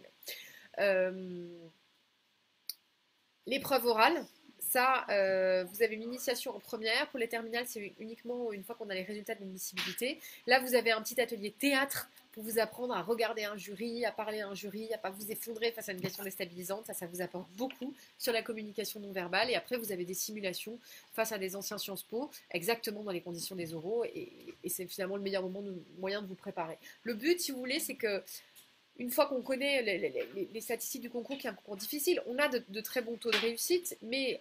L'épreuve orale, ça, vous avez une initiation en première. Pour les terminales, c'est uniquement une fois qu'on a les résultats de l'admissibilité. Là, vous avez un petit atelier théâtre pour vous apprendre à regarder un jury, à parler à un jury, à ne pas vous effondrer face à une question déstabilisante. Ça vous apporte beaucoup sur la communication non verbale. Et après, vous avez des simulations face à des anciens Sciences Po, exactement dans les conditions des oraux. Et c'est finalement le meilleur moyen de vous préparer. Le but, si vous voulez, c'est que une fois qu'on connaît les statistiques du concours, qui est un concours difficile, on a de très bons taux de réussite, mais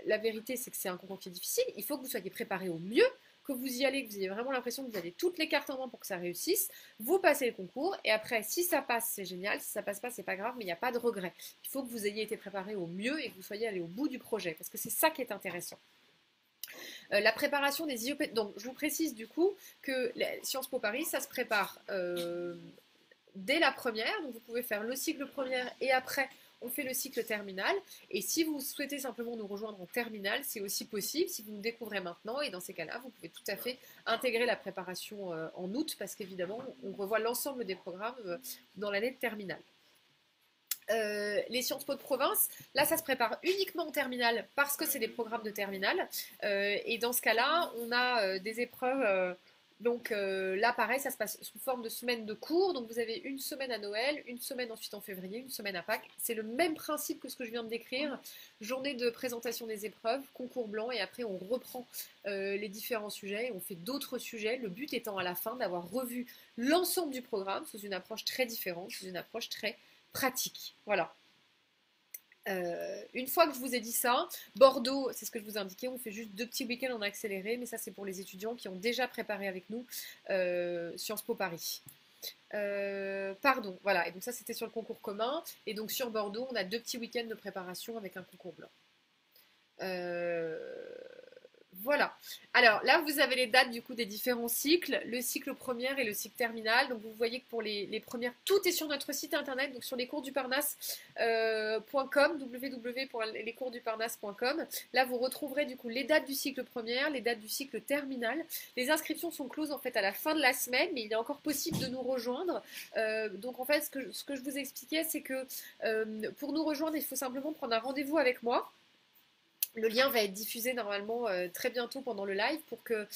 la vérité c'est que c'est un concours qui est difficile, il faut que vous soyez préparé au mieux, que vous y allez, que vous ayez vraiment l'impression que vous avez toutes les cartes en main pour que ça réussisse, vous passez le concours, et après si ça passe c'est génial, si ça passe pas c'est pas grave, mais il n'y a pas de regret. Il faut que vous ayez été préparé au mieux et que vous soyez allé au bout du projet, parce que c'est ça qui est intéressant. La préparation des IEP, donc je vous précise du coup que Sciences Po Paris, ça se prépare dès la première, donc vous pouvez faire le cycle première et après on fait le cycle terminal. Et si vous souhaitez simplement nous rejoindre en terminale, c'est aussi possible si vous nous découvrez maintenant. Et dans ces cas-là, vous pouvez tout à fait intégrer la préparation en août parce qu'évidemment, on revoit l'ensemble des programmes dans l'année de terminale. Les Sciences Po de province, là ça se prépare uniquement en terminale parce que c'est des programmes de terminale. Et dans ce cas-là, on a des épreuves. Donc là, pareil, ça se passe sous forme de semaine de cours. Donc vous avez une semaine à Noël, une semaine ensuite en février, une semaine à Pâques. C'est le même principe que ce que je viens de décrire. Journée de présentation des épreuves, concours blanc, et après on reprend les différents sujets. On fait d'autres sujets. Le but étant à la fin d'avoir revu l'ensemble du programme sous une approche très différente, sous une approche très pratique. Voilà. Une fois que je vous ai dit ça, Bordeaux, c'est ce que je vous ai indiqué, on fait juste 2 petits week-ends en accéléré, mais ça c'est pour les étudiants qui ont déjà préparé avec nous Sciences Po Paris. Pardon, voilà, et donc ça c'était sur le concours commun, et donc sur Bordeaux on a 2 petits week-ends de préparation avec un concours blanc. Voilà. Alors là, vous avez les dates du coup des différents cycles, le cycle premier et le cycle terminal. Donc vous voyez que pour les premières, tout est sur notre site internet, donc sur lescoursduparnasse.com, www.lescoursduparnasse.com. Là, vous retrouverez du coup les dates du cycle premier, les dates du cycle terminal. Les inscriptions sont closes en fait à la fin de la semaine, mais il est encore possible de nous rejoindre. Donc en fait, ce que je vous expliquais, c'est que pour nous rejoindre, il faut simplement prendre un rendez-vous avec moi. Le lien va être diffusé normalement très bientôt pendant le live pour que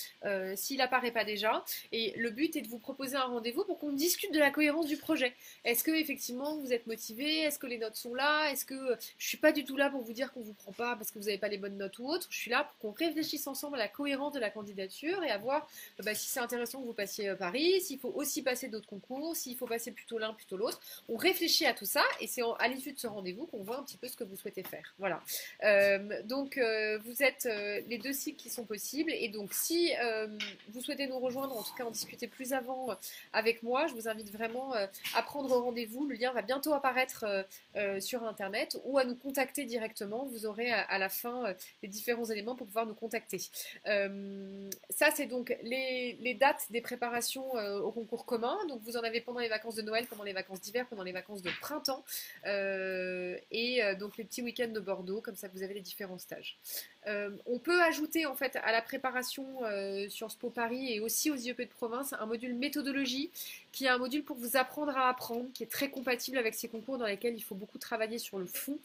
s'il apparaît pas déjà. Et le but est de vous proposer un rendez-vous pour qu'on discute de la cohérence du projet. Est-ce que effectivement vous êtes motivé? Est-ce que les notes sont là? Est-ce que je suis pas du tout là pour vous dire qu'on vous prend pas parce que vous n'avez pas les bonnes notes ou autre? Je suis là pour qu'on réfléchisse ensemble à la cohérence de la candidature et à voir si c'est intéressant que vous passiez Paris, s'il faut aussi passer d'autres concours, s'il faut passer plutôt l'un plutôt l'autre. On réfléchit à tout ça et c'est à l'issue de ce rendez-vous qu'on voit un petit peu ce que vous souhaitez faire. Voilà. Donc vous êtes les 2 cycles qui sont possibles et donc si vous souhaitez nous rejoindre, en tout cas en discuter plus avant avec moi, je vous invite vraiment à prendre rendez-vous. Le lien va bientôt apparaître sur internet ou à nous contacter directement. Vous aurez à la fin les différents éléments pour pouvoir nous contacter. Ça c'est donc les dates des préparations au concours commun. Donc vous en avez pendant les vacances de Noël, pendant les vacances d'hiver, pendant les vacances de printemps et donc les petits week-ends de Bordeaux, comme ça vous avez les différents stages. stage. On peut ajouter en fait à la préparation Sciences Po Paris et aussi aux IEP de province un module méthodologie qui est un module pour vous apprendre à apprendre, qui est très compatible avec ces concours dans lesquels il faut beaucoup travailler sur le fond.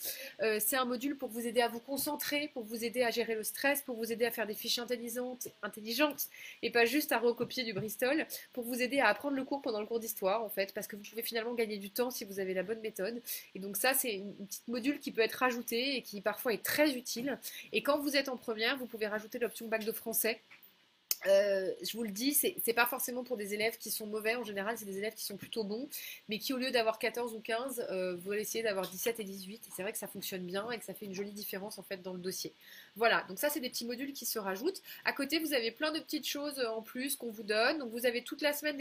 C'est un module pour vous aider à vous concentrer, pour vous aider à gérer le stress, pour vous aider à faire des fiches intelligentes et pas juste à recopier du Bristol, pour vous aider à apprendre le cours pendant le cours d'histoire en fait, parce que vous pouvez finalement gagner du temps si vous avez la bonne méthode. Et donc ça, c'est une petite module qui peut être rajoutée et qui parfois est très utile. Et quand vous êtes en première, vous pouvez rajouter l'option bac de français. Je vous le dis, c'est pas forcément pour des élèves qui sont mauvais, en général c'est des élèves qui sont plutôt bons, mais qui au lieu d'avoir 14 ou 15, veulent essayer d'avoir 17 et 18, et c'est vrai que ça fonctionne bien et que ça fait une jolie différence en fait dans le dossier. Voilà, donc ça c'est des petits modules qui se rajoutent. À côté vous avez plein de petites choses en plus qu'on vous donne, donc vous avez toute la semaine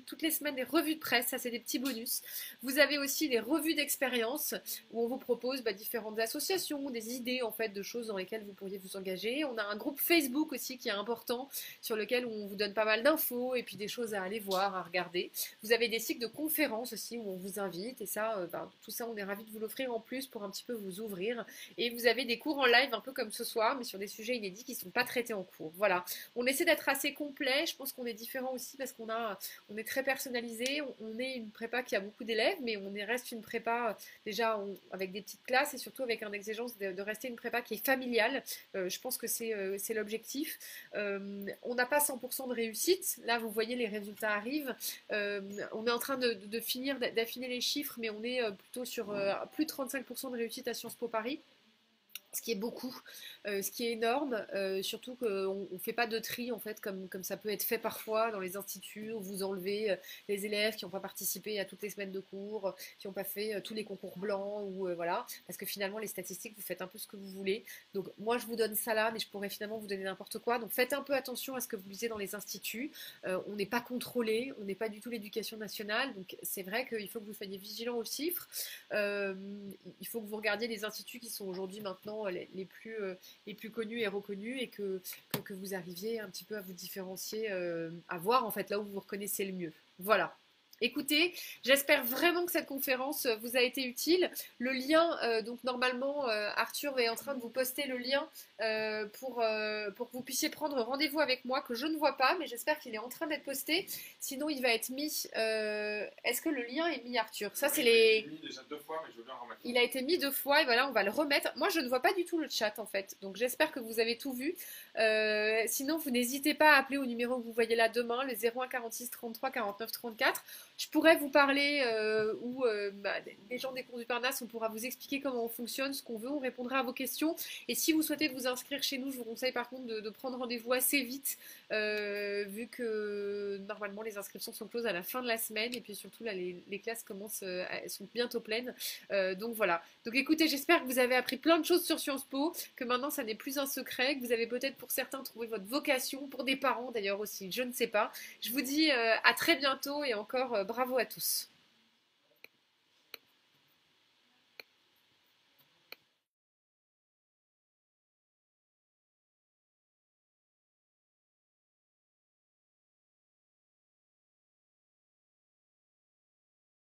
toutes les semaines des revues de presse, ça c'est des petits bonus. Vous avez aussi des revues d'expérience où on vous propose différentes associations, des idées en fait de choses dans lesquelles vous pourriez vous engager. On a un groupe Facebook aussi qui est important, sur lequel on vous donne pas mal d'infos et puis des choses à aller voir, à regarder. Vous avez des cycles de conférences aussi où on vous invite et ça, tout ça on est ravis de vous l'offrir en plus pour un petit peu vous ouvrir. Et vous avez des cours en live un peu comme ce soir mais sur des sujets inédits qui ne sont pas traités en cours. Voilà, on essaie d'être assez complet, je pense qu'on est différent aussi parce qu'on est très personnalisé, on est une prépa qui a beaucoup d'élèves mais reste une prépa déjà avec des petites classes et surtout avec une exigence de rester une prépa qui est familiale. Je pense que c'est l'objectif. On n'a pas 100% de réussite. Là, vous voyez, les résultats arrivent. On est en train de finir d'affiner les chiffres, mais on est plutôt sur plus de 35% de réussite à Sciences Po Paris. Ce qui est beaucoup, ce qui est énorme, surtout qu'on ne fait pas de tri en fait comme ça peut être fait parfois dans les instituts où vous enlevez les élèves qui n'ont pas participé à toutes les semaines de cours, qui n'ont pas fait tous les concours blancs ou voilà, parce que finalement les statistiques vous faites un peu ce que vous voulez. Donc moi je vous donne ça là, mais je pourrais finalement vous donner n'importe quoi. Donc faites un peu attention à ce que vous lisez dans les instituts. On n'est pas contrôlé, on n'est pas du tout l'éducation nationale, donc c'est vrai qu'il faut que vous soyez vigilant aux chiffres. Il faut que vous regardiez les instituts qui sont aujourd'hui maintenant les plus connus et reconnus et que vous arriviez un petit peu à vous différencier, à voir en fait là où vous vous reconnaissez le mieux. Voilà. Écoutez, j'espère vraiment que cette conférence vous a été utile. Le lien, donc normalement, Arthur est en train de vous poster le lien pour que vous puissiez prendre rendez-vous avec moi, que je ne vois pas, mais j'espère qu'il est en train d'être posté. Sinon, il va être mis. Est-ce que le lien est mis, Arthur? Ça, c'est les. Il est mis déjà 2 fois, mais je veux bien le remettre. Il a été mis 2 fois et voilà, on va le remettre. Moi, je ne vois pas du tout le chat en fait, donc j'espère que vous avez tout vu. Sinon, vous n'hésitez pas à appeler au numéro que vous voyez là demain, le 01 46 33 49 34. Je pourrais vous parler des gens des cours du Parnasse, on pourra vous expliquer comment on fonctionne, ce qu'on veut, on répondra à vos questions. Et si vous souhaitez vous inscrire chez nous, je vous conseille par contre de prendre rendez-vous assez vite, vu que normalement les inscriptions sont closes à la fin de la semaine et puis surtout là les classes commencent, elles sont bientôt pleines. Donc voilà. Donc écoutez, j'espère que vous avez appris plein de choses sur Sciences Po, que maintenant ça n'est plus un secret, que vous avez peut-être pour certains trouvé votre vocation, pour des parents d'ailleurs aussi, je ne sais pas. Je vous dis à très bientôt et encore bravo à tous.